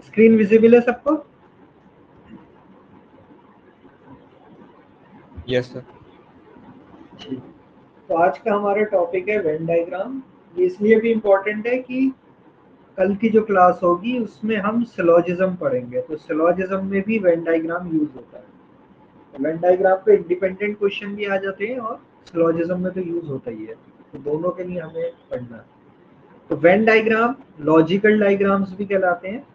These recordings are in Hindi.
स्क्रीन विजिबल है सबको? Yes sir. ठीक। तो आज का हमारा टॉपिक है वेन डायग्राम। ये इसलिए भी इम्पोर्टेंट है कि कल की जो क्लास होगी उसमें हम सिलोजिज्म पढ़ेंगे, तो सिलोजिज्म में भी वेन डायग्राम यूज होता है। तो वेन डायग्राम पे इंडिपेंडेंट क्वेश्चन भी आ जाते हैं और सिलोजिज्म में तो यूज होता ही है, तो दोनों के लिए हमें पढ़ना है। तो वेन डायग्राम लॉजिकल डायग्राम्स भी कहलाते हैं,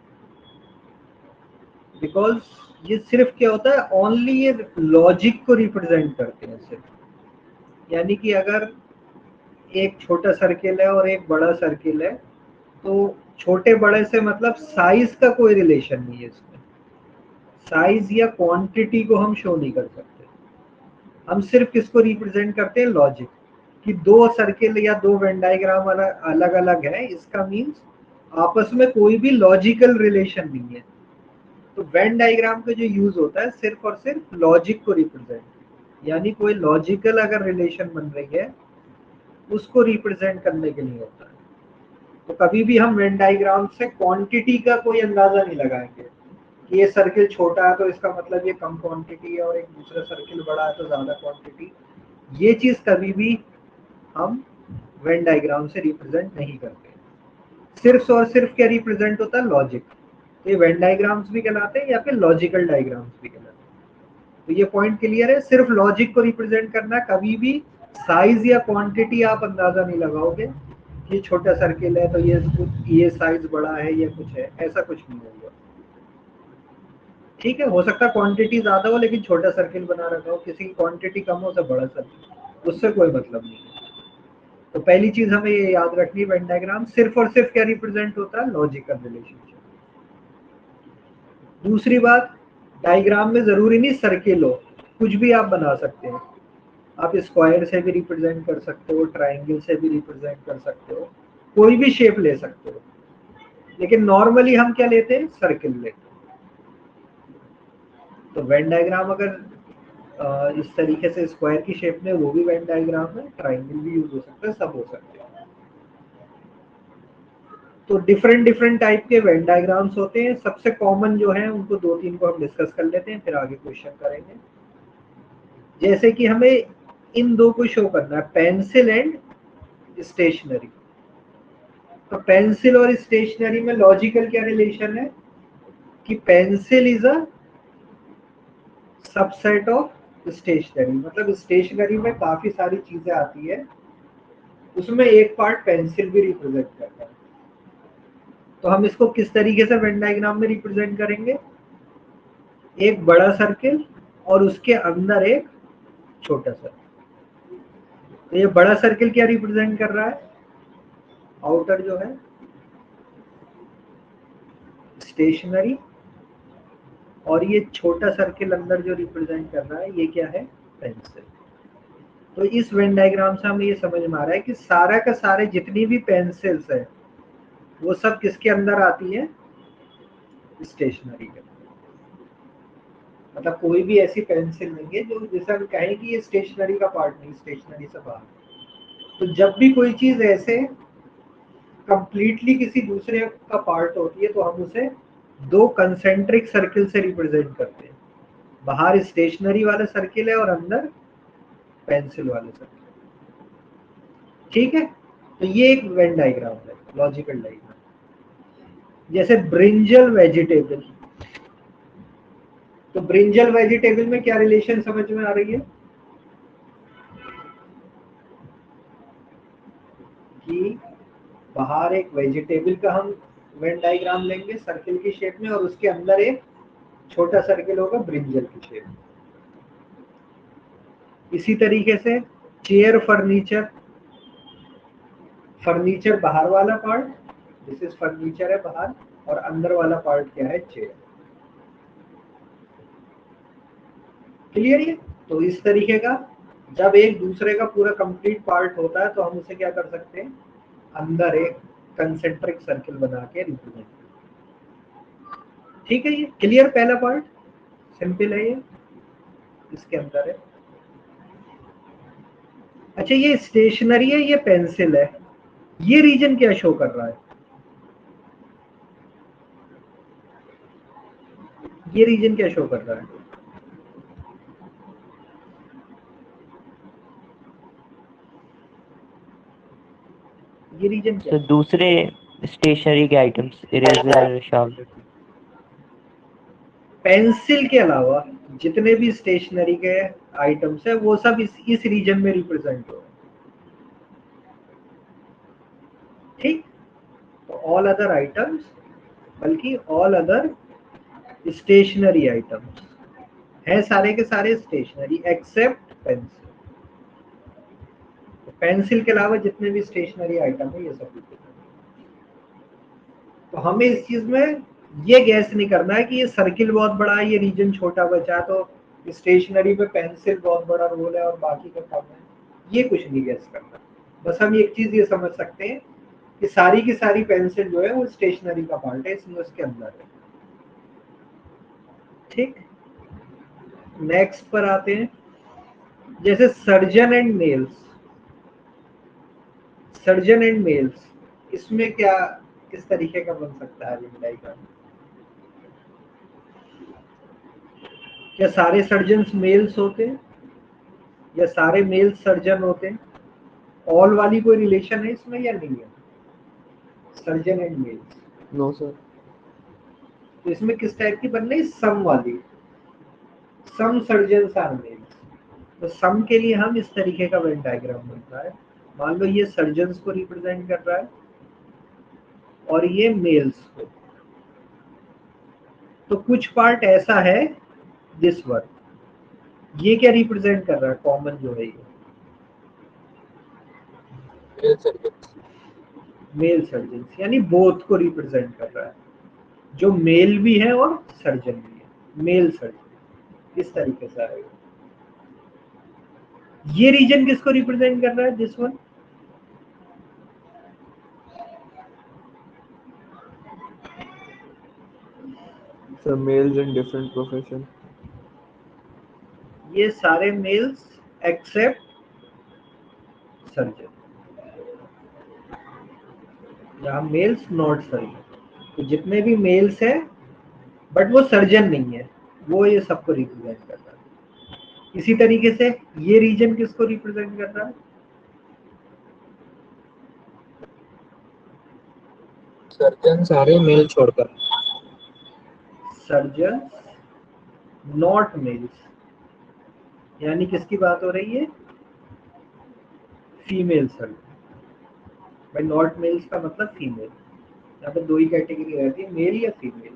बिकॉज ये सिर्फ क्या होता है, ओनली ये लॉजिक को रिप्रेजेंट करते हैं सिर्फ। यानी कि अगर एक छोटा सर्किल है और एक बड़ा सर्किल है, तो छोटे बड़े से मतलब साइज का कोई रिलेशन नहीं है इसमें। साइज या क्वांटिटी को हम शो नहीं कर सकते, हम सिर्फ किसको रिप्रेजेंट करते हैं, लॉजिक। कि दो सर्किल या दो वेन डायग्राम अलग अलग है, इसका मीन्स आपस में कोई भी लॉजिकल रिलेशन नहीं है। तो वेन डायग्राम का जो यूज होता है सिर्फ और सिर्फ लॉजिक को रिप्रेजेंट, यानी कोई लॉजिकल अगर रिलेशन बन रही है उसको रिप्रेजेंट करने के लिए होता है। तो कभी भी हम वेन डायग्राम से क्वांटिटी का कोई अंदाजा नहीं लगाएंगे कि ये सर्किल छोटा है तो इसका मतलब ये कम क्वांटिटी है और एक दूसरा सर्किल बड़ा है तो ज्यादा क्वांटिटी। ये चीज कभी भी हम वेन डायग्राम से रिप्रेजेंट नहीं करते। सिर्फ और सिर्फ क्या रिप्रेजेंट होता है, लॉजिक। तो ये वेन डायग्राम्स भी कहलाते हैं या फिर लॉजिकल डायग्राम्स भी कहलाते हैं। तो ये पॉइंट क्लियर है, सिर्फ लॉजिक को रिप्रेजेंट करना। कभी भी साइज या क्वांटिटी आप अंदाजा नहीं लगाओगे कि छोटा सर्किल है तो ये साइज बड़ा है या कुछ है, ऐसा कुछ नहीं होगा। ठीक है, हो सकता है क्वांटिटी ज्यादा हो लेकिन छोटा सर्किल बना रखा हो, किसी की क्वांटिटी कम हो तो बड़ा सर्किल, उससे कोई मतलब नहीं है। तो पहली चीज हमें ये याद रखनी है, वेन डायग्राम सिर्फ और सिर्फ क्या रिप्रेजेंट होता है, लॉजिकल रिलेशनशिप। दूसरी बात, डायग्राम में जरूरी नहीं सर्किल हो, कुछ भी आप बना सकते हैं। आप स्क्वायर से भी रिप्रेजेंट कर सकते हो, ट्राइंगल से भी रिप्रेजेंट कर सकते हो, कोई भी शेप ले सकते हो, लेकिन नॉर्मली हम क्या लेते हैं, सर्किल लेते हैं। तो वेन डायग्राम अगर इस तरीके से स्क्वायर की शेप में, वो भी वेन डायग्राम है, ट्राइंगल भी यूज हो सकता है, सब हो सकते हैं। तो डिफरेंट डिफरेंट टाइप के वेन डायग्राम्स होते हैं। सबसे कॉमन जो है उनको दो तीन को हम डिस्कस कर लेते हैं, फिर आगे क्वेश्चन करेंगे। जैसे कि हमें इन दो को शो करना है, पेंसिल एंड स्टेशनरी। तो पेंसिल और स्टेशनरी में लॉजिकल क्या रिलेशन है कि pencil is a subset of stationery. मतलब स्टेशनरी में काफी सारी चीजें आती है, उसमें एक पार्ट पेंसिल भी रिप्रेजेंट करता है। तो हम इसको किस तरीके से वेन डायग्राम में रिप्रेजेंट करेंगे, एक बड़ा सर्किल और उसके अंदर एक छोटा सर्किल। तो ये बड़ा सर्किल क्या रिप्रेजेंट कर रहा है, आउटर जो है स्टेशनरी, और ये छोटा सर्किल अंदर जो रिप्रेजेंट कर रहा है ये क्या है, पेंसिल। तो इस वेन डायग्राम से हमें ये समझ में आ रहा है कि सारा का सारे जितनी भी पेंसिल्स है वो सब किसके अंदर आती है, स्टेशनरी के। मतलब कोई भी ऐसी पेंसिल नहीं है जो जिसे हम कहें कि ये स्टेशनरी का पार्ट नहीं, स्टेशनरी से बाहर। तो जब भी कोई चीज ऐसे कंप्लीटली किसी दूसरे का पार्ट होती है तो हम उसे दो कंसेंट्रिक सर्किल से रिप्रेजेंट करते हैं। बाहर स्टेशनरी वाला सर्किल है और अंदर पेंसिल वाले सर्किल। ठीक है, तो ये एक वेन डायग्राम है, लॉजिकल डायग्राम। जैसे ब्रिंजल वेजिटेबल। तो ब्रिंजल वेजिटेबल में क्या रिलेशन समझ में आ रही है कि बाहर एक वेजिटेबल का हम वेन डायग्राम लेंगे सर्किल की शेप में, और उसके अंदर एक छोटा सर्किल होगा ब्रिंजल की शेप में। इसी तरीके से चेयर फर्नीचर, फर्नीचर बाहर वाला पार्ट, दिस इज फर्नीचर है बाहर, और अंदर वाला पार्ट क्या है, चेयर। क्लियर है? तो इस तरीके का जब एक दूसरे का पूरा कंप्लीट पार्ट होता है तो हम उसे क्या कर सकते हैं, अंदर एक कंसेंट्रिक सर्किल बना के रिप्रेजेंट। ठीक है, ये क्लियर, पहला पार्ट सिंपल है ये, इसके अंदर है। अच्छा, ये स्टेशनरी है, ये पेंसिल है, ये रीजन क्या शो कर रहा है, ये रीजन क्या शो कर रहा है? ये रीजन क्या तो है? दूसरे स्टेशनरी के आइटम्स, इरेजर, शार्पनर। पेंसिल के अलावा जितने भी स्टेशनरी के आइटम्स है वो सब इस रीजन में रिप्रेजेंट हो रहे हैं। ठीक, तो ऑल अदर आइटम्स, बल्कि ऑल अदर स्टेशनरी आइटम्स है, सारे के सारे स्टेशनरी एक्सेप्ट पेंसिल। पेंसिल के अलावा जितने भी स्टेशनरी आइटम है ये सब रिप्रेजेंट। तो हमें इस चीज में ये गैस नहीं करना है कि ये सर्किल बहुत बड़ा है, ये रीजन छोटा बचा, तो स्टेशनरी में पेंसिल बहुत बड़ा रोल है और बाकी का कम है। ये कुछ नहीं गैस करना। बस हम एक चीज ये समझ सकते हैं कि सारी की सारी पेंसिल जो है वो स्टेशनरी का पार्ट है, इसमें उसके अंदर है। ठीक, नेक्स्ट पर आते हैं। जैसे surgeon and nails, surgeon and males, इसमें क्या किस तरीके का बन सकता है ये डायग्राम? क्या सारे सर्जन मेल्स होते हैं या सारे मेल सर्जन होते हैं? ऑल वाली कोई रिलेशन है इसमें या नहीं है? Surgeon and males, no sir. तो इसमें किस टाइप की बन रही? सम वाली, सम सर्जन आर मेल्स। तो सम के लिए हम इस तरीके का वेन डायग्राम बनता है। मान लो ये सर्जन्स को रिप्रेजेंट कर रहा है और ये मेल्स को। तो कुछ पार्ट ऐसा है दिस वन, ये क्या रिप्रेजेंट कर रहा है? कॉमन जो है ये मेल सर्जन्स, यानी बोथ को रिप्रेजेंट कर रहा है, जो मेल भी है और सर्जन भी है, मेल सर्जन। इस तरीके से आएगा। ये रीजन किसको रिप्रेजेंट कर रहा है? This one. Sir males in different profession. ये सारे मेल्स एक्सेप्ट सर्जन, यहाँ मेल्स नॉट सर्जन। तो जितने भी मेल्स हैं बट वो सर्जन नहीं है, वो ये सबको रिप्रेजेंट कर रहा है। इसी तरीके से ये रीजन किसको रिप्रेजेंट कर रहा है? सर्जन सारे मेल छोड़कर। सर्जन नॉट मेल्स, यानी किसकी बात हो रही है? Female surgeon. भाई नॉट मेल्स का मतलब फीमेल। यहाँ पे दो ही कैटेगरी रहती है, मेल या फीमेल।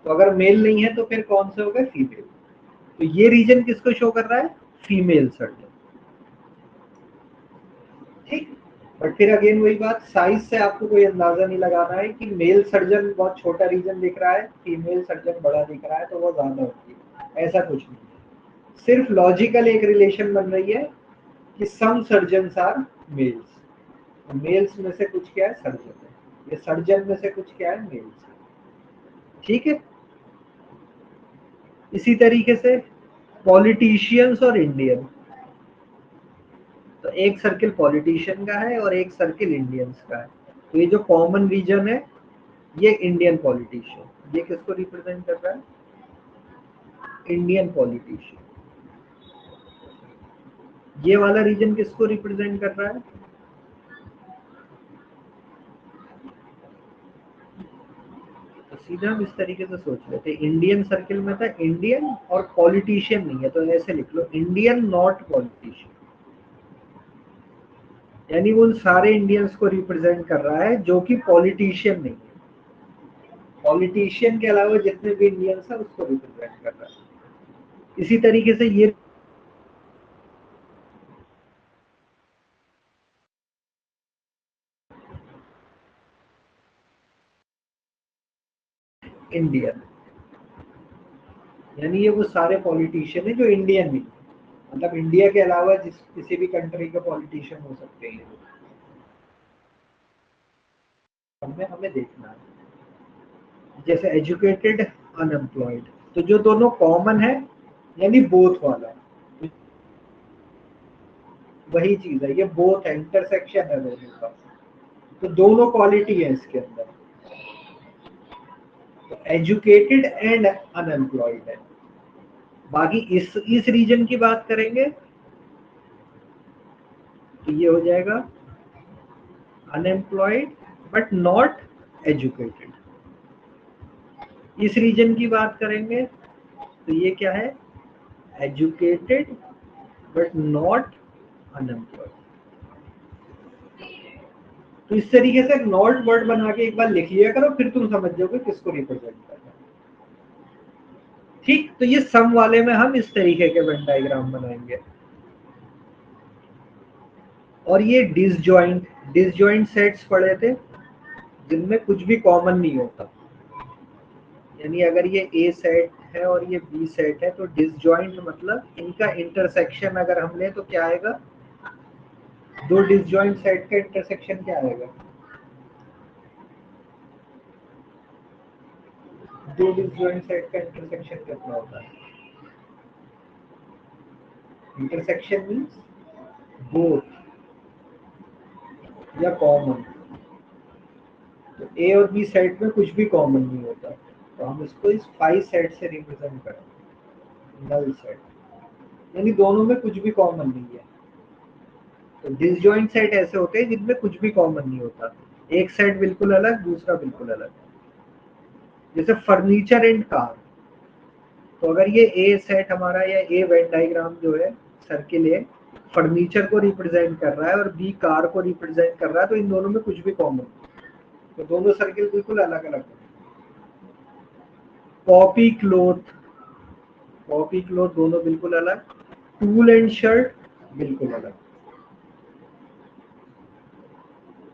तो अगर मेल नहीं है तो फिर कौन से होगा? फीमेल। तो ये रीजन किसको शो कर रहा है? Female surgeon. ठीक, बट फिर अगेन वही बात, साइज से आपको कोई अंदाजा नहीं लगाना है कि मेल सर्जन बहुत छोटा रीजन दिख रहा है, फीमेल सर्जन बड़ा दिख रहा है तो वो ज्यादा होती है, ऐसा कुछ नहीं है। सिर्फ लॉजिकल एक रिलेशन बन रही है कि सम सर्जन्स आर मेल्स, मेल्स में से कुछ क्या है? सर्जन है, ये सर्जन में से कुछ क्या है? मेल्स। ठीक है, इसी तरीके से पॉलिटिशियंस और इंडियन, तो एक सर्किल पॉलिटिशियन का है और एक सर्किल इंडियंस का है। तो ये जो कॉमन रीजन है ये इंडियन पॉलिटिशियन, ये किसको रिप्रेजेंट कर रहा है? Indian politician. ये वाला रीजन किसको रिप्रेजेंट कर रहा है? तो सीधा हम इस तरीके से सोच लेते, इंडियन सर्किल में था इंडियन और पॉलिटिशियन नहीं है, तो ऐसे लिख लो इंडियन नॉट पॉलिटिशियन, यानी वो उन सारे इंडियंस को रिप्रेजेंट कर रहा है जो कि पॉलिटिशियन नहीं है। पॉलिटिशियन के अलावा जितने भी इंडियंस है उसको रिप्रेजेंट कर रहा है। इसी तरीके से ये इंडियन, यानी ये वो सारे पॉलिटिशियन है जो इंडियन नहीं, मतलब इंडिया के अलावा जिस किसी भी कंट्री के पॉलिटिशियन हो सकते हैं। हमें हमें देखना है जैसे एजुकेटेड, अनएम्प्लॉयड, तो जो दोनों कॉमन है यानी बोथ वाला, वही चीज है, ये बोथ है, इंटरसेक्शन है दोनों का। तो दोनों क्वालिटी है इसके अंदर। तो एजुकेटेड एंड अनएम्प्लॉयड है। बाकी इस रीजन की बात करेंगे तो ये हो जाएगा अनएम्प्लॉयड बट नॉट एजुकेटेड। इस रीजन की बात करेंगे तो ये क्या है, एजुकेटेड बट नॉट अनएम्प्लॉयड। तो इस तरीके से नॉट वर्ड बना के एक बार लिख लिया करो, फिर तुम समझ जाओगे किसको रिप्रेजेंट करना है। ठीक, तो ये सम वाले में हम इस तरीके के वेन डायग्राम बनाएंगे। और ये डिसजॉइंट सेट्स पढ़े थे जिनमें कुछ भी कॉमन नहीं होता। यानी अगर ये ए सेट है और ये बी सेट है तो डिसजॉइंट मतलब इनका इंटरसेक्शन अगर हम लें तो क्या आएगा, दो डिसजॉइंट सेट का इंटरसेक्शन क्या आएगा, दो डिसजॉइंट सेट का इंटरसेक्शन कितना होता है, इंटरसेक्शन मींस बोथ या कॉमन। तो ए और बी सेट में कुछ भी कॉमन नहीं होता, तो हम इसको इस 5 सेट से रिप्रेजेंट करते हैं, नल सेट, यानी दोनों में कुछ भी कॉमन नहीं है। तो डिसजॉइंट सेट ऐसे होते हैं जिनमें कुछ भी कॉमन नहीं होता, एक सेट बिल्कुल अलग दूसरा बिल्कुल अलग। जैसे फर्नीचर एंड कार, तो अगर ये ए सेट हमारा या ए वेन डायग्राम जो है सर्किल है फर्नीचर को रिप्रेजेंट कर रहा है और बी कार को रिप्रेजेंट कर रहा है, तो इन दोनों में कुछ भी कॉमन नहीं, तो दोनों सर्किल बिल्कुल अलग अलग है। कॉपी क्लोथ दोनों बिल्कुल अलग, टूल एंड शर्ट बिल्कुल अलग।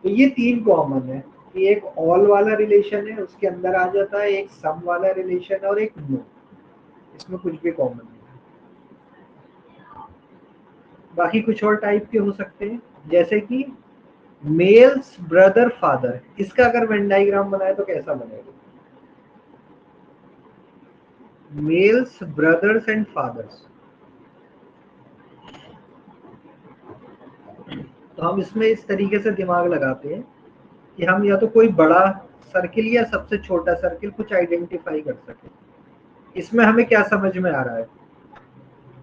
तो ये 3 कॉमन है कि एक ऑल वाला रिलेशन है उसके अंदर आ जाता है, एक सम वाला रिलेशन है और एक नो, इसमें कुछ भी कॉमन नहीं है। बाकी कुछ और टाइप के हो सकते हैं, जैसे कि मेल्स ब्रदर फादर, इसका अगर वेन डायग्राम बनाए तो कैसा बनेगा, मेल्स ब्रदर्स एंड फादर्स। तो हम इसमें इस तरीके से दिमाग लगाते हैं कि हम या तो कोई बड़ा सर्किल या सबसे छोटा सर्किल कुछ आइडेंटिफाई कर सके। इसमें हमें क्या समझ में आ रहा है,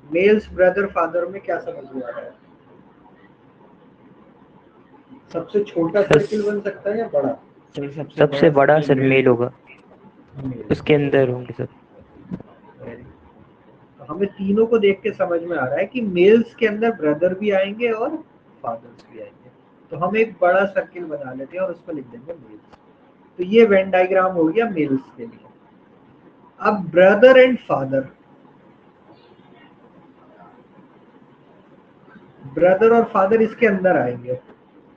मेल्स ब्रदर फादर में क्या समझ में आ रहा है, सबसे छोटा सर सर्किल बन सकता है या बड़ा, सबसे बड़ा सर मेल होगा, मेल। उसके अंदर होंगे सब। तो हमें तीनों को देख के समझ में आ रहा है कि मेल्स के अंदर ब्रदर भी आएंगे और फादर्स भी आएंगे। तो हम एक बड़ा सर्किल बना लेते हैं और उस पर लिख देंगे मेल्स। तो ये वेन डायग्राम हो गया मेल्स के लिए। अब ब्रदर एंड फादर, ब्रदर और फादर इसके अंदर आएंगे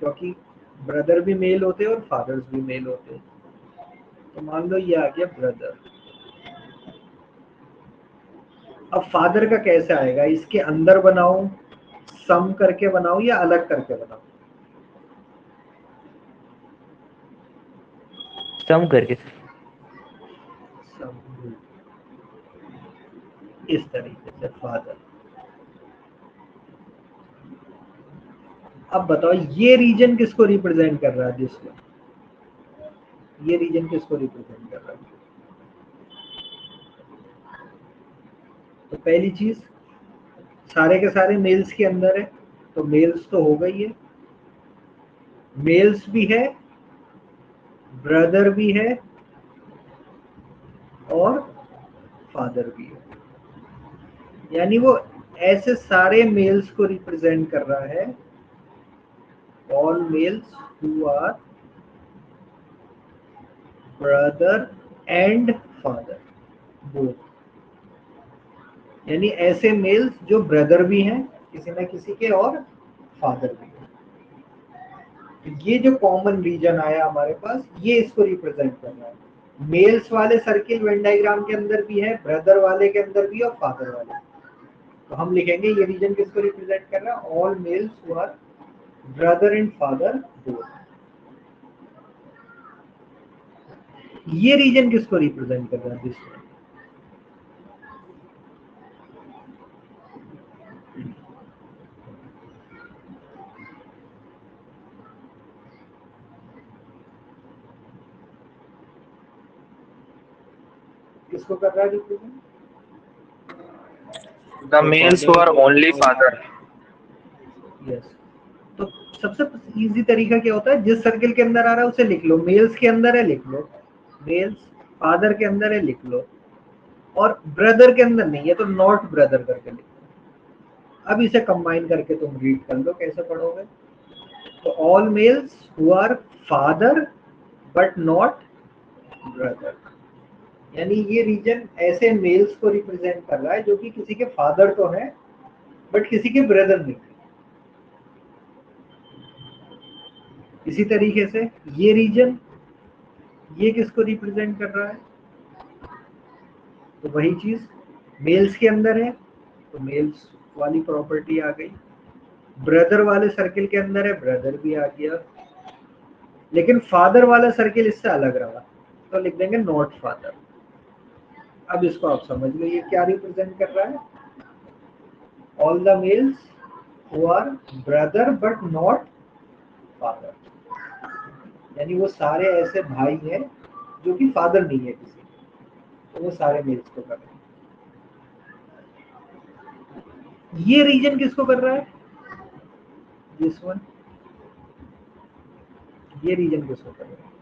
क्योंकि ब्रदर भी मेल होते हैं और फादर्स भी मेल होते हैं। तो मान लो ये आ गया ब्रदर। अब फादर का कैसे आएगा, इसके अंदर बनाऊं, सम करके बनाऊं या अलग करके बनाऊं, सम करके सर। सम इस तरीके से फादर। अब बताओ ये रीजन किसको रिप्रेजेंट कर रहा है, जिसमें ये रीजन किसको रिप्रेजेंट कर रहा है। तो पहली चीज सारे के सारे मेल्स के अंदर है, तो मेल्स तो हो गई है, मेल्स भी है, ब्रदर भी है और फादर भी है। यानी वो ऐसे सारे मेल्स को रिप्रेजेंट कर रहा है, all males who are brother and father both. यानी ऐसे मेल्स जो ब्रदर भी हैं किसी न किसी के और फादर भी हैं। तो ये जो कॉमन रीजन आया हमारे पास ये इसको रिप्रेजेंट कर रहा है। मेल्स वाले सर्किल वेन डायग्राम के अंदर भी है, ब्रदर वाले के अंदर भी और फादर वाले। तो हम लिखेंगे ये रीजन किसको रिप्रेजेंट कर रहा है, all males who are brother and father both. ये रीजन किसको रिप्रेजेंट कर रहा है, दिस वन। किसको कर रहा है represent? The males who are only father. Yes. तो सबसे इजी तरीका क्या होता है, जिस सर्किल के अंदर आ रहा है उसे लिख लो, मेल्स के अंदर है लिख लो, मेल्स फादर के अंदर है लिख लो, और ब्रदर के अंदर नहीं है तो नॉट ब्रदर करके लिख लो। अब इसे कंबाइन करके तुम रीड कर लो, कैसे पढ़ोगे? तो all males who are father but not brother, यानी ये रीजन ऐसे मेल्स को रिप्रेजेंट कर रहा है जो कि किसी के फादर तो है बट किसी के ब्रदर नहीं। इसी तरीके से ये रीजन, ये किसको रिप्रेजेंट कर रहा है? तो वही चीज मेल्स के अंदर है तो मेल्स वाली प्रॉपर्टी आ गई, ब्रदर वाले सर्किल के अंदर है ब्रदर भी आ गया, लेकिन फादर वाला सर्किल इससे अलग रहा तो लिख देंगे नॉट फादर। अब इसको आप समझ लो ये क्या रिप्रेजेंट कर रहा है? All the males who are brother but not father, यानी वो सारे ऐसे भाई हैं जो कि फादर नहीं है किसी, तो वो सारे मेल्स को कर रहे हैं। ये रीजन किसको कर रहा है? दिस वन, ये रीजन किसको कर रहा है?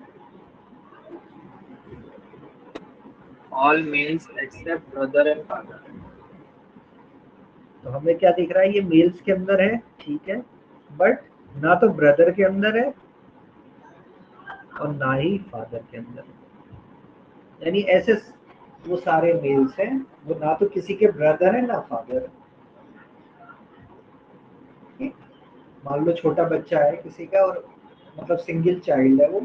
All males except brother and father. तो हमें क्या दिख रहा है? ये मेल्स के अंदर है, ठीक है, बट ना तो ब्रदर के अंदर है और ना ही फादर के अंदर है। यानी ऐसे वो सारे मेल्स हैं वो ना तो किसी के ब्रदर है ना फादर है। मान लो छोटा बच्चा है किसी का और मतलब सिंगल चाइल्ड है वो,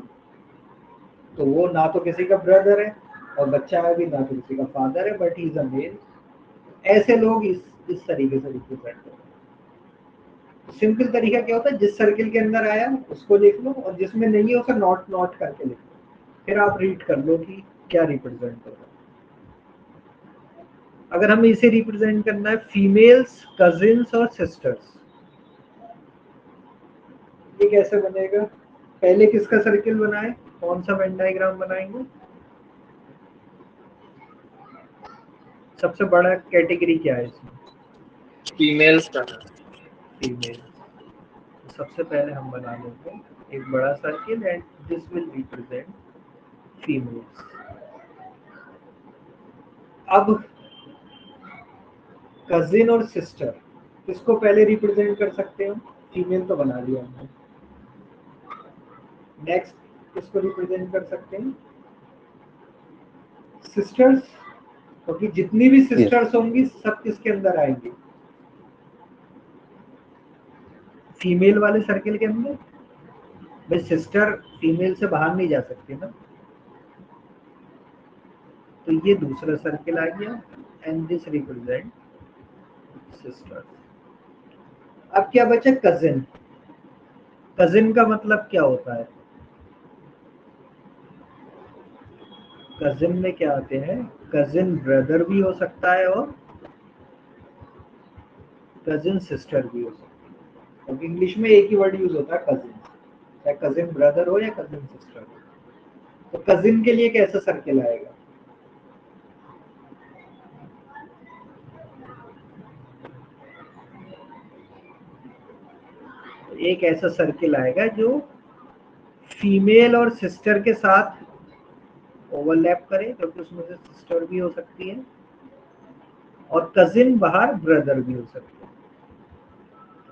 तो वो ना तो किसी का ब्रदर है और बच्चा है भी ना तो किसी का फादर है but he is a male. ऐसे लोग इस तरीके से रिप्रेजेंट करते हैं। सिंपल तरीका क्या होता है, जिस सर्किल के अंदर आया उसको लिख लो और जिसमें नहीं है उसे नॉट नॉट करके लिख लो, फिर आप रीड कर लो कि क्या रिप्रेजेंट कर रहा है। अगर हमें इसे रिप्रेजेंट करना है फीमेल्स, कजिन्स और सिस्टर्स, ये कैसे बनेगा? पहले किसका सर्किल बनाए, कौन सा वेन डायग्राम बनाएंगे? सबसे बड़ा कैटेगरी क्या है इसमें? Females का। फीमेल। सबसे पहले हम बना लेंगे एक बड़ा circle and this will represent females. अब कजिन और सिस्टर किसको पहले रिप्रेजेंट कर सकते हो? फीमेल तो बना लिया हमने। नेक्स्ट किसको रिप्रेजेंट कर सकते हैं? सिस्टर्स, क्योंकि जितनी भी सिस्टर्स होंगी सब किसके अंदर आएंगी? फीमेल वाले सर्किल के अंदर। भाई सिस्टर फीमेल से बाहर नहीं जा सकती ना, तो ये दूसरा सर्किल आ गया एंड दिस रिप्रेजेंट सिस्टर। अब क्या बचा? कजिन। कजिन का मतलब क्या होता है? कजिन में क्या आते हैं? कजिन ब्रदर भी हो सकता है और कजिन सिस्टर भी हो सकती है, क्योंकि इंग्लिश में एक ही वर्ड यूज होता है कजिन, चाहे कजिन ब्रदर हो या कजिन सिस्टर हो। तो कजिन के लिए कैसा सर्किल आएगा? एक ऐसा सर्किल आएगा जो फीमेल और सिस्टर के साथ ओवरलैप करे, क्योंकि उसमें से सिस्टर भी हो सकती है और कजिन बाहर ब्रदर भी हो सकते हैं।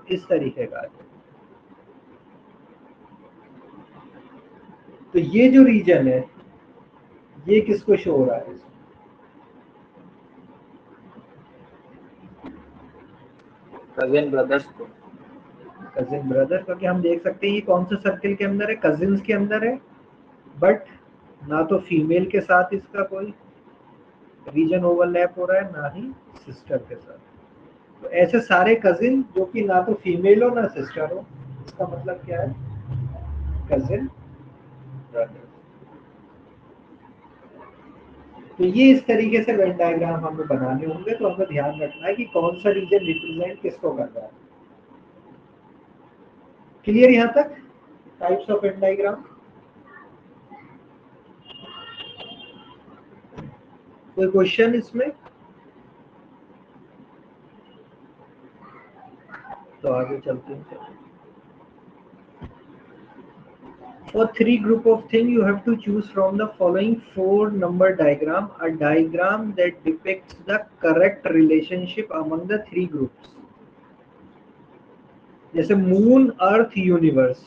इस तरीके का। तो ये जो रीजन है ये किसको शो हो रहा है? Cousin brothers को। कजिन ब्रदर, क्योंकि हम देख सकते हैं ये कौन सा सर्किल के अंदर है? कजिन्स के अंदर है, बट ना तो फीमेल के साथ इसका कोई रीजन ओवरलैप हो रहा है ना ही सिस्टर के साथ। तो ऐसे सारे कजिन जो कि ना तो फीमेल हो ना सिस्टर हो, इसका मतलब क्या है? Cousin brother. तो ये इस तरीके से वेन डायग्राम हमें बनाने होंगे, तो हमें ध्यान रखना है कि कौन सा रीजन रिप्रेजेंट किसको कर रहा है। क्लियर यहाँ तक? Types of Venn diagram. कोई क्वेश्चन इसमें? तो आगे चलते हैं। For three group of things, you have to choose from the following 4-number diagram a diagram that depicts the correct relationship among the three groups. जैसे मून, अर्थ, यूनिवर्स,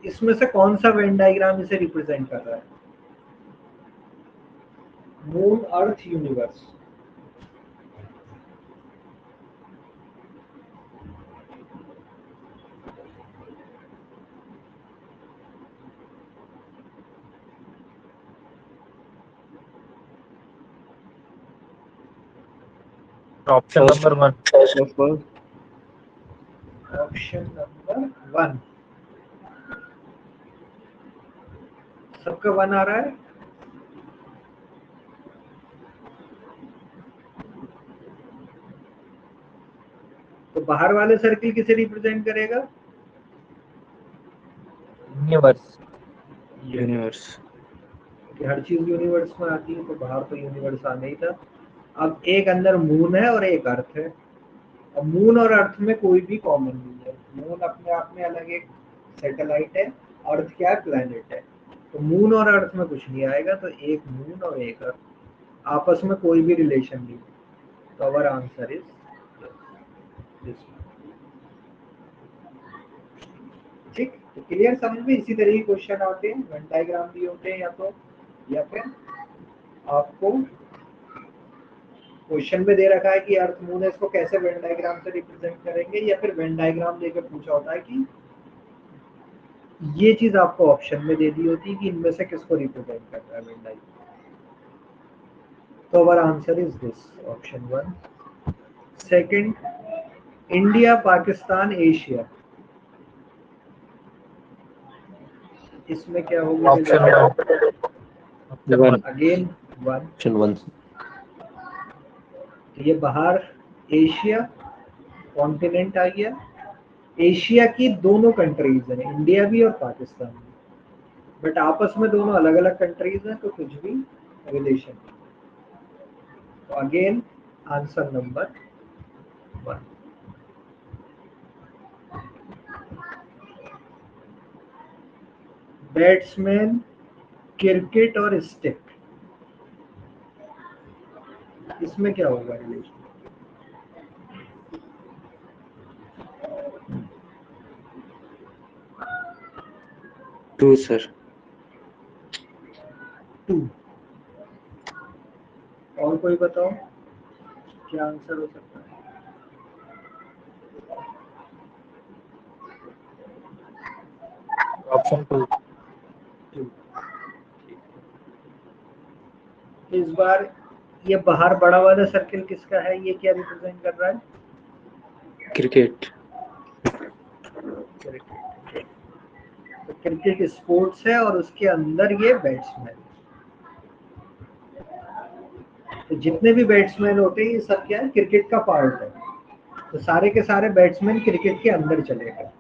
इसमें से कौन सा वेन डायग्राम इसे रिप्रेजेंट कर रहा है? Moon, earth, universe. Option number 1. Option number 1। सबका 1 आ रहा है? तो बाहर वाले सर्किल किसे रिप्रेजेंट करेगा? Universe. यूनिवर्स। कि हर चीज यूनिवर्स में आती है, तो बाहर तो यूनिवर्स आना ही था। अब एक अंदर मून है और एक अर्थ है। अब मून और अर्थ में कोई भी कॉमन नहीं है। मून अपने आप में अलग एक सैटेलाइट है, अर्थ क्या है? प्लैनेट है। तो मून और अर्थ में कुछ नहीं आएगा, तो एक मून और एक अर्थ, आपस में कोई भी रिलेशन नहीं। तो अवर आंसर इज दिस। ठीक, तो क्लियर समझ में? इसी तरह के क्वेश्चन आते हैं, वेन डायग्राम भी होते हैं, या फिर आपको क्वेश्चन में दे रखा है कि अर्थ मून है, इसको कैसे वेन डायग्राम से रिप्रेजेंट करेंगे, या फिर वेन डायग्राम देकर पूछा होता है कि ये चीज आपको ऑप्शन में दे दी होती है कि इनमें से किसको रिप्रेजेंट कर रहा है वेन डायग्राम। तो our answer is this, option 1। Second, India, Pakistan, Asia, इसमें क्या होगा? Option 1. अगेन 1। ऑप्शन 1। तो ये बाहर एशिया कॉन्टिनेंट आ गया। एशिया की दोनों कंट्रीज हैं, इंडिया भी और पाकिस्तान भी, बट आपस में दोनों अलग अलग कंट्रीज हैं, तो कुछ भी रिलेशन नहीं। तो again answer number 1। Batsman, cricket और स्टिक, इसमें क्या होगा रिलेशन? To sir. 2। और कोई बताओ क्या आंसर हो सकता है? Option 2. 2। इस बार ये बाहर बड़ा वाला सर्किल किसका है? ये क्या रिप्रेजेंट कर रहा है? क्रिकेट। तो क्रिकेट स्पोर्ट्स है और उसके अंदर ये बैट्समैन। तो जितने भी बैट्समैन होते हैं ये सब क्या है? क्रिकेट का पार्ट है। तो सारे के सारे बैट्समैन क्रिकेट के अंदर चले गए।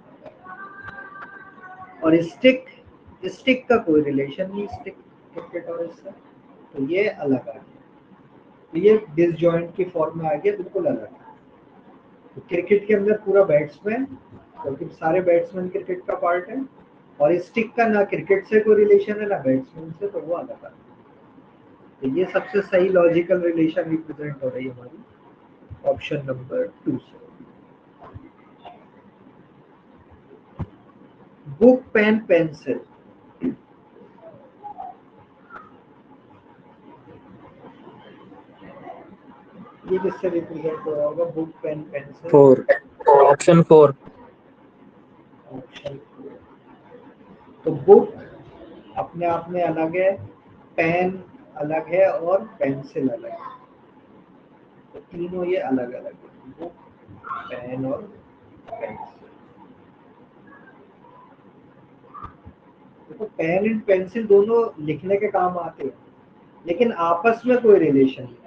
और स्टिक का कोई रिलेशन नहीं, स्टिक क्रिकेट और इसका, तो ये अलग आ गया। तो ये डिसजॉइंट की फॉर्म में आ गया, बिल्कुल अलग। तो क्रिकेट के अंदर पूरा बैट्समैन, क्योंकि सारे बैट्समैन क्रिकेट का पार्ट है, और स्टिक का ना क्रिकेट से कोई रिलेशन है ना बैट्समैन से, तो वो अलग है। तो ये सबसे सही लॉजिकल रिलेशन रिप्रेजेंट हो रही है हमारी ऑप्शन नंबर 2 से। बुक, पेन, पेंसिल, ये किससे रिप्रेजेंट हो रहा होगा? Book, pen, pencil. 4। Option 4. Option 4। तो बुक अपने आप में अलग है, पेन अलग है और पेंसिल अलग है। तो तीनों ये अलग अलग है, बुक, पेन और पेंसिल। देखो पेन एंड पेंसिल दोनों लिखने के काम आते हैं, लेकिन आपस में कोई रिलेशन नहीं है।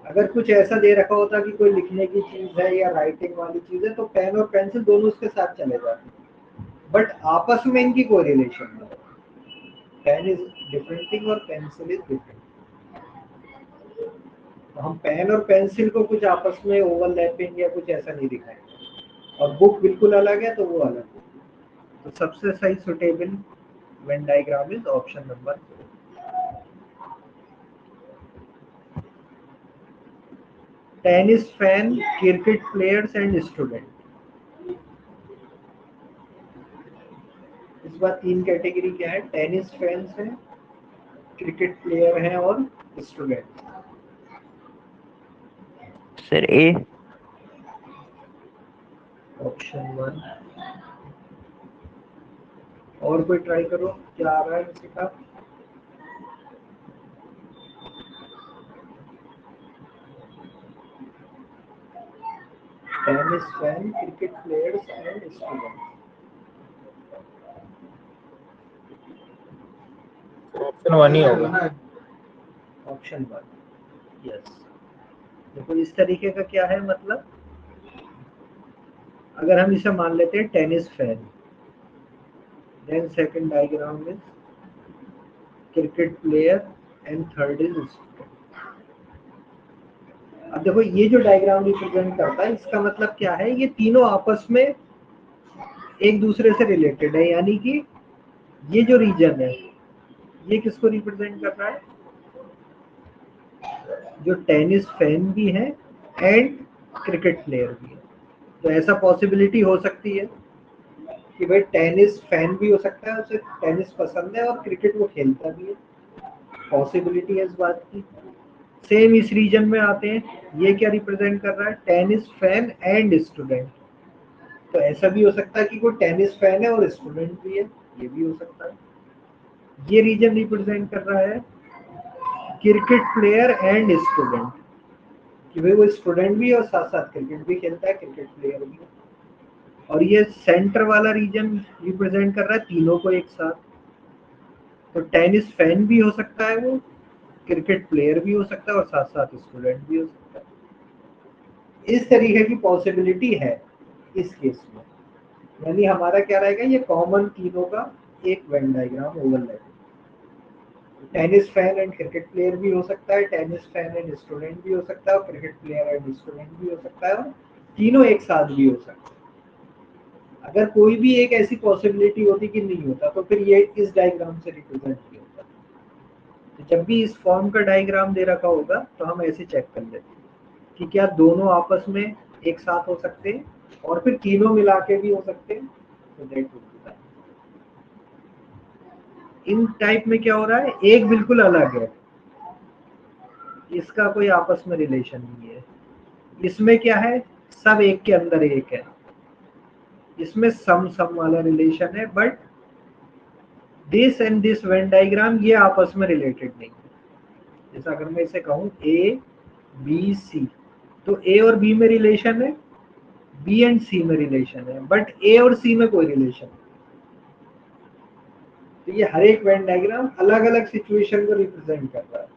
अगर कुछ ऐसा दे रखा होता कि कोई लिखने की चीज है या राइटिंग वाली चीज है, तो पेन और पेंसिल दोनों उसके साथ चले जाते हैं, बट आपस में इनकी कोई रिलेशन नहीं है। पेन इज डिफरेंट थिंग और पेंसिल इज डिफरेंट। तो हम पेन और पेंसिल को कुछ आपस में ओवरलैपिंग या कुछ ऐसा नहीं दिखाएंगे, और बुक बिल्कुल अलग है तो वो अलग है। तो सबसे सही suitable Venn diagram is option number 4। Tennis fan, cricket players and student. इस बार 3 कैटेगरी क्या है, टेनिस फैंस है, क्रिकेट प्लेयर है और स्टूडेंट। सर ए। ऑप्शन 1। और कोई ट्राई करो, क्या आ रहा है किसी का? Tennis fan, cricket players and student. Option 1 ही होगा। Option 1, yes. देखो इस तरीके का क्या है, मतलब अगर हम इसे मान लेते हैं tennis fan, then second diagram is cricket player and third is student. अब देखो ये जो डायग्राम रिप्रेजेंट करता है, इसका मतलब क्या है, ये तीनों आपस में एक दूसरे से रिलेटेड है, यानी कि ये जो रीजन है ये किसको रिप्रेजेंट कर रहा है, जो टेनिस फैन भी है एंड क्रिकेट प्लेयर भी है। तो ऐसा पॉसिबिलिटी हो सकती है कि भाई टेनिस फैन भी हो सकता है, उसे टेनिस पसंद है और क्रिकेट वो खेलता भी है, पॉसिबिलिटी है इस बात की। सेम इस रीजन में आते हैं, ये क्या रिप्रेजेंट कर रहा है, टेनिस फैन एंड स्टूडेंट। तो ऐसा भी हो सकता है कि कोई टेनिस फैन है और स्टूडेंट भी है, ये भी हो सकता है। ये रीजन रिप्रेजेंट कर रहा है क्रिकेट प्लेयर एंड स्टूडेंट, कि भाई वो स्टूडेंट भी है और साथ साथ क्रिकेट भी खेलता है, क्रिकेट प्लेयर भी है। और ये सेंटर वाला रीजन रिप्रेजेंट कर रहा है तीनों को एक साथ। तो टेनिस फैन भी हो सकता है वो, क्रिकेट प्लेयर भी हो सकता है और साथ साथ स्टूडेंट भी हो सकता है। इस तरीके की पॉसिबिलिटी है इस केस में, यानी हमारा क्या रहेगा, ये कॉमन तीनों का एक Venn diagram overlap. Tennis fan and cricket player भी हो सकता है, टेनिस फैन एंड स्टूडेंट भी हो सकता है, और क्रिकेट प्लेयर एंड स्टूडेंट भी हो सकता है, और तीनों एक साथ भी हो सकता है। अगर कोई भी एक ऐसी पॉसिबिलिटी होती कि नहीं होता, तो फिर ये इस डायग्राम से रिप्रेजेंट नहीं होता। तो जब भी इस फॉर्म का डायग्राम दे रखा होगा तो हम ऐसे चेक कर लेते हैं कि क्या दोनों आपस में एक साथ हो सकते हैं, और फिर तीनों मिला के भी हो सकते हैं। तो that would be that. In type में क्या हो रहा है, एक बिल्कुल अलग है, इसका कोई आपस में रिलेशन नहीं है। इसमें क्या है, सब एक के अंदर एक है, इसमें सम सम वाला रिलेशन है, but this and this Venn diagram ये आपस में रिलेटेड नहीं है। जैसा अगर मैं इसे कहूं ए बी सी, तो ए और बी में रिलेशन है, बी एंड सी में रिलेशन है, बट ए और सी में कोई रिलेशन नहीं। तो ये हर एक वेन डायग्राम अलग अलग सिचुएशन को रिप्रेजेंट कर रहा है।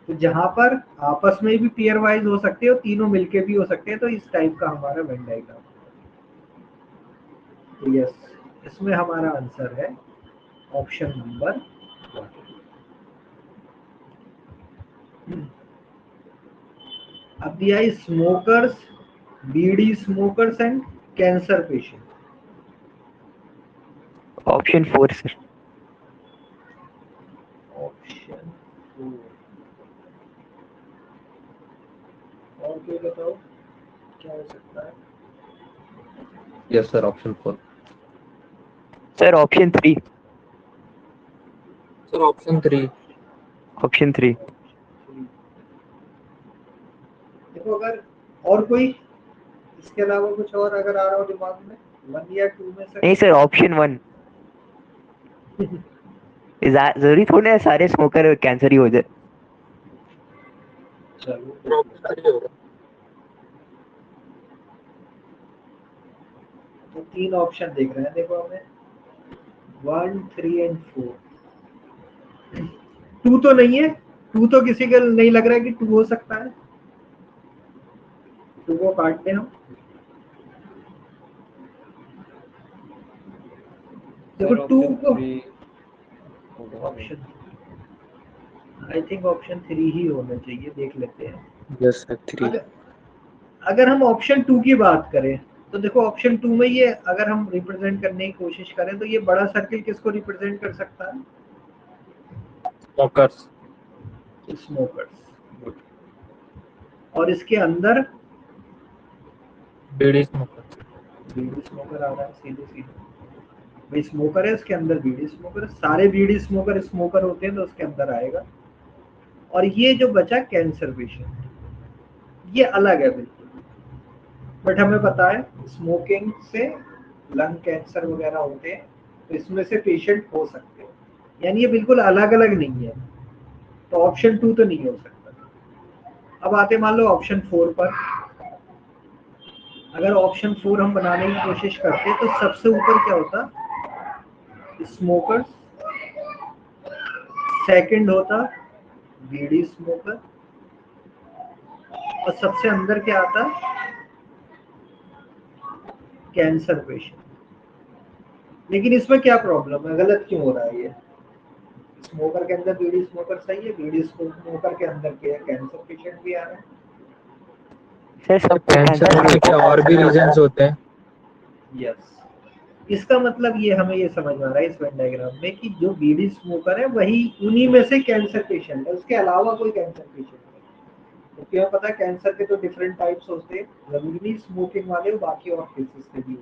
तो जहां पर आपस में भी पेयर वाइज हो सकते हैं और तीनों मिलके भी हो सकते हैं, तो इस टाइप का हमारा वेन डायग्राम। तो यस, इसमें हमारा आंसर है ऑप्शन नंबर 1। अब दिया है smokers, bidi smokers and cancer patient. Option 4 sir. Option 4। और कोई बताओ क्या हो सकता है? Yes sir, option 4। Sir option 3। Sir option 3। Option 3। देखो अगर और कोई इसके अलावा कुछ और अगर आ रहा हो दिमाग में, 1 या 2 में से नहीं सर, ऑप्शन 1। जरूरी थोड़ी है सारे स्मोकर कैंसर ही हो जाए। चलो ऑप्शन 3 होगा। तो 3 ऑप्शन देख रहे हैं, देखो हमें 1, 3 एंड 4। 2 तो नहीं है, 2 तो किसी का नहीं लग रहा है कि 2 हो सकता है, 2 को काटते हम। देखो 2 को ऑप्शन आई थिंक ऑप्शन 3 ही होना चाहिए, देख लेते हैं। Yes sir 3। अगर हम ऑप्शन 2 की बात करें तो देखो ऑप्शन 2 में ये अगर हम रिप्रेजेंट करने की कोशिश करें तो ये बड़ा सर्किल किसको रिप्रेजेंट कर सकता है? स्मोकर्स। स्मोकर्स। गुड। और इसके अंदर बीड़ी स्मोकर्स। बीड़ी स्मोकर आ रहा है सीधे सीधे, भाई स्मोकर है इसके अंदर, बीड़ी स्मोकर, सारे बीड़ी स्मोकर स्मोकर होते हैं तो उसके अंदर आएगा। और ये जो बचा कैंसर पेशेंट, ये अलग है बिल्कुल, बट हमें पता है स्मोकिंग से लंग कैंसर वगैरह होते हैं, तो इसमें से पेशेंट हो सकते हैं, यानी ये बिल्कुल अलग अलग नहीं है, तो ऑप्शन 2 तो नहीं हो सकता। अब आते मान लो ऑप्शन 4 पर। अगर ऑप्शन 4 हम बनाने की कोशिश करते तो सबसे ऊपर क्या होता? स्मोकर्स, सेकंड होता बीड़ी स्मोकर, और सबसे अंदर क्या आता? Cancer patient. लेकिन इसमें क्या प्रॉब्लम है, गलत क्यों हो रहा है? ये स्मोकर के अंदर बीड़ी स्मोकर सही है, बीड़ी स्मोकर के अंदर क्या कैंसर पेशेंट भी आ रहे हैं। सर सबको कैंसर होने के और भी रीजंस होते हैं। यस, इसका मतलब ये हमें ये समझ में आ रहा है इस वेन डायग्राम में कि जो बीड़ी स्मोकर है वही उन्हीं में से कैंसर पेशेंट है, उसके अलावा कोई कैंसर पेशेंट नहीं। तो क्या पता कैंसर के तो डिफरेंट टाइप्स होते हैं, जरूरी नहीं स्मोकिंग वाले बाकी और केसेस के भी,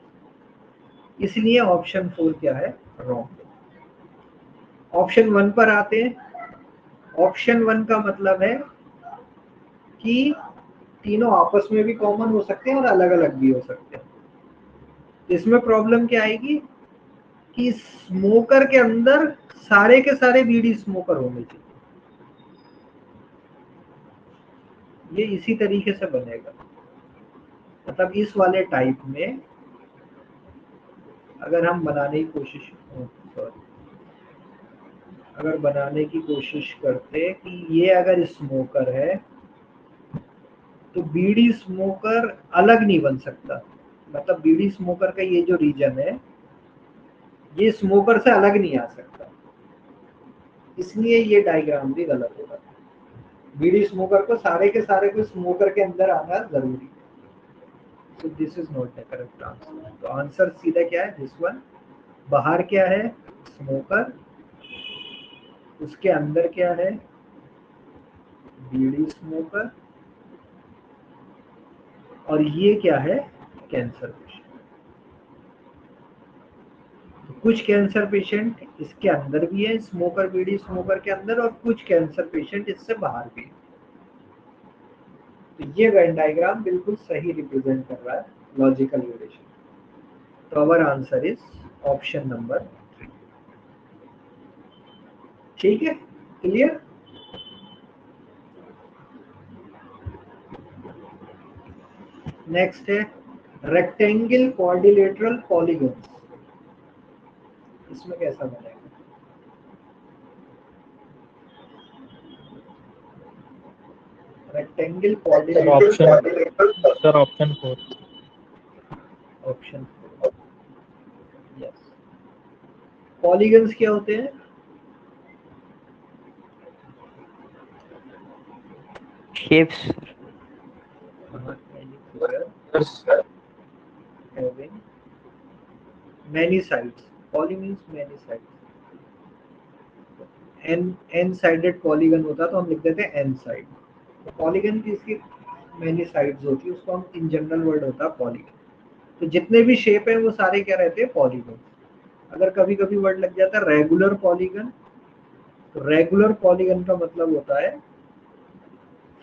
इसलिए ऑप्शन 4 क्या है? रॉन्ग। ऑप्शन 1 पर आते हैं। ऑप्शन 1 का मतलब है कि तीनों आपस में भी कॉमन हो सकते हैं और अलग अलग भी हो सकते हैं। इसमें प्रॉब्लम क्या आएगी कि स्मोकर के अंदर सारे के सारे बीड़ी स्मोकर होने चाहिए, ये इसी तरीके से बनेगा। मतलब इस वाले टाइप में अगर हम बनाने की कोशिश अगर बनाने की कोशिश करते कि ये अगर स्मोकर है तो बीड़ी स्मोकर अलग नहीं बन सकता, मतलब बीड़ी स्मोकर का ये जो रीजन है ये स्मोकर से अलग नहीं आ सकता, इसलिए ये डायग्राम भी गलत होगा। बीड़ी स्मोकर को सारे के सारे को स्मोकर के अंदर आना जरूरी है, so this is not the correct answer। तो आंसर सीधा क्या है? This one. बाहर क्या है? स्मोकर, उसके अंदर क्या है? बीड़ी स्मोकर, और ये क्या है? Cancer patient. तो कुछ कैंसर पेशेंट इसके अंदर भी है, स्मोकर बीड़ी स्मोकर के अंदर, और कुछ कैंसर पेशेंट इससे बाहर भी है। तो ये वेन डायग्राम बिल्कुल सही रिप्रेजेंट कर रहा है लॉजिकल रिलेशन। तो our answer is option number 3। ठीक है, क्लियर? नेक्स्ट है रेक्टेंगल क्वाड्रिलेटरल पॉलीगन्स। इसमें कैसा बनेगा? Rectangle quadrilateral sir option 4। Option 4। Yes. Polygons क्या होते हैं? Shapes. having many sides. Poly means many sides. n sided polygon होता तो हम लिख देते हैं n साइड। तो पॉलीगन की इसकी मैनी साइड्स होती है, उसको हम इन जनरल वर्ड होता है पॉलीगन। तो जितने भी शेप है वो सारे क्या रहते हैं? पॉलीगन। अगर कभी कभी वर्ड लग जाता है रेगुलर पॉलीगन, तो रेगुलर पॉलीगन का मतलब होता है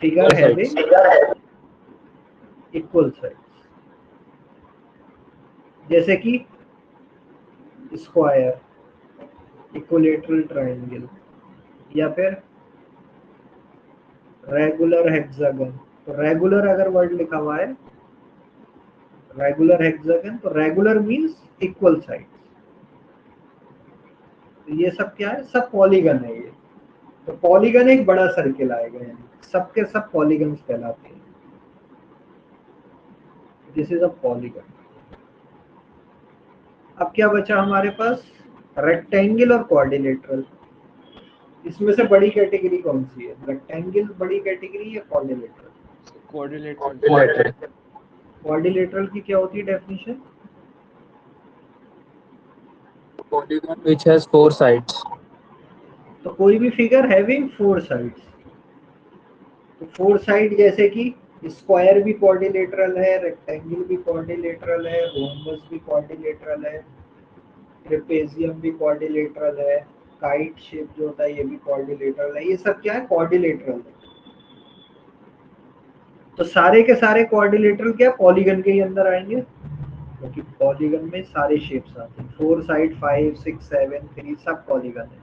फिगर हैविंग इक्वल साइड्स, जैसे कि स्क्वायर, इक्विलेटरल ट्रायंगल, या फिर रेगुलर हेक्सागन। तो रेगुलर अगर वर्ड लिखा हुआ है रेगुलर हेक्सागन, तो रेगुलर मींस इक्वल साइड्स। तो ये सब क्या है? सब पॉलीगन है ये। तो पॉलीगन एक बड़ा सर्किल आएगा, यानी सबके सब पॉलीगन्स कहलाते हैं। This is a polygon. अब क्या बचा हमारे पास? रेक्टेंगल और क्वाड्रिलेटरल। इसमें से बड़ी कैटेगरी कौन सी है? रेक्टेंगल बड़ी कैटेगरी या क्वाड्रिलेटरल? Quadrilateral. क्वाड्रिलेटरल की क्या होती है definition? Polygon which has 4 sides. तो कोई भी फिगर हैविंग 4 साइड्स। तो 4 साइड जैसे कि स्क्वायर भी क्वाड्रिलेटरल है, रेक्टेंगल भी क्वाड्रिलेटरल है, रोम्बस भी क्वाड्रिलेटरल है, ट्रेपेजियम भी क्वाड्रिलेटरल है, काइट शेप जो होता है ये भी क्वाड्रिलेटरल है। ये सब क्या है? क्वाड्रिलेटरल है। तो सारे के सारे क्वाड्रिलेटरल क्या पॉलीगन के ही अंदर आएंगे, क्योंकि पॉलीगन में सारे शेप्स आते हैं। 4 साइड 5 6 7 3 सब पॉलीगन है,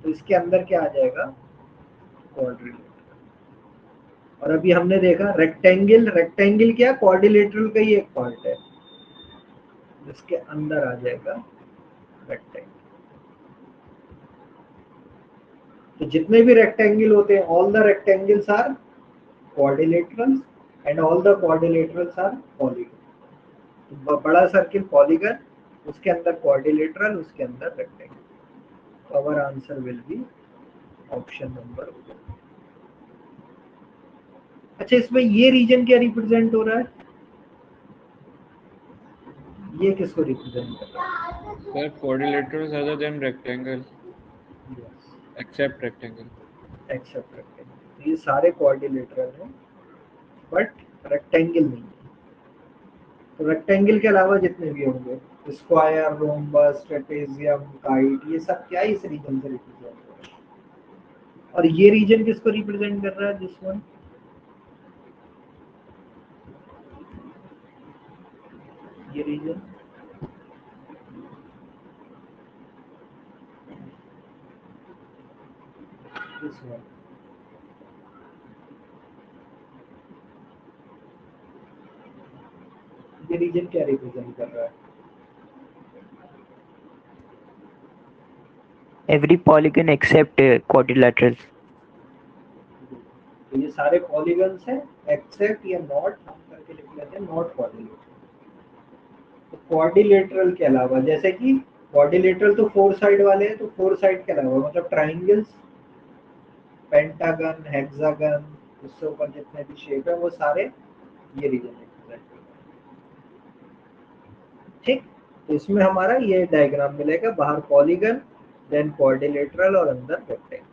तो इसके अंदर क्या आ जाएगा? क्वाड्रिलेटरल। और अभी हमने देखा रेक्टेंगल, रेक्टेंगल क्या क्वाड्रिलेटरल का ही एक पार्ट है, जिसके अंदर आ जाएगा रेक्टेंगल। तो जितने भी रेक्टेंगल होते हैं, all the rectangles are quadrilaterals and all the quadrilaterals are polygon. तो बड़ा सर्किल पॉलीगन, उसके अंदर क्वाड्रिलेटरल, उसके अंदर रेक्टेंगल। तो our answer will be option number 1। अच्छा, इसमें ये रीजन क्या रिप्रेजेंट हो रहा है? ये किसको रिप्रेजेंट कर रहा है? Sir, quadrilaterals other than rectangle, Yes, except rectangle. Except rectangle. ये सारे क्वाड्रिलेटरल हैं बट रेक्टेंगल नहीं है। तो रेक्टेंगल के अलावा जितने भी होंगे, स्क्वायर, रोम्बस, ट्रेपेजियम, काइट, ये सब क्या है? इस रीजन से रिप्रेजेंट हो रहा है। और ये रीजन किसको रिप्रेजेंट कर रहा है? दिस वन, ये रीजन दिस वन। ये रीजन क्या रिप्रेजेंट कर रहा है? Every polygon except quadrilaterals. तो ये सारे पॉलीगन्स हैं एक्सेप्ट या नॉट, हम करके लिख लेते हैं नॉट क्वाड्रिलेटरल। तो क्वाड्रिलेटरल के अलावा, जैसे कि क्वाड्रिलेटरल तो 4 साइड वाले हैं, तो 4 साइड के अलावा मतलब ट्राइंगल्स, पेंटागन, हेक्सागन, उससे ऊपर जितने भी शेप है वो सारे ये रीजन रिप्रेजेंट करते हैं। ठीक, तो इसमें हमारा ये डायग्राम मिलेगा, बाहर पॉलीगन, देन क्वाड्रिलेटरल और अंदर रेक्टेंगल।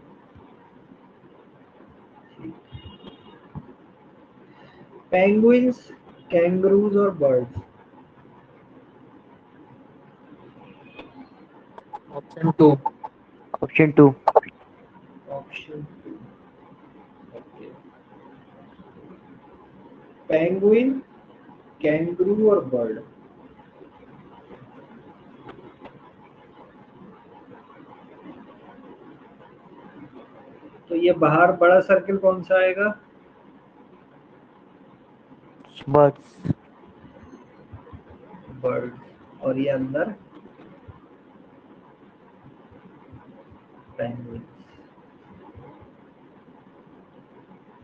पेंगुइन्स, कैंगरूज और birds. Option 2. Option 2. Option 2, okay. Penguin, kangaroo और बर्ड। तो ये बाहर बड़ा सर्किल कौन सा आएगा? Birds. बर्ड। और ये अंदर पेंगुइन।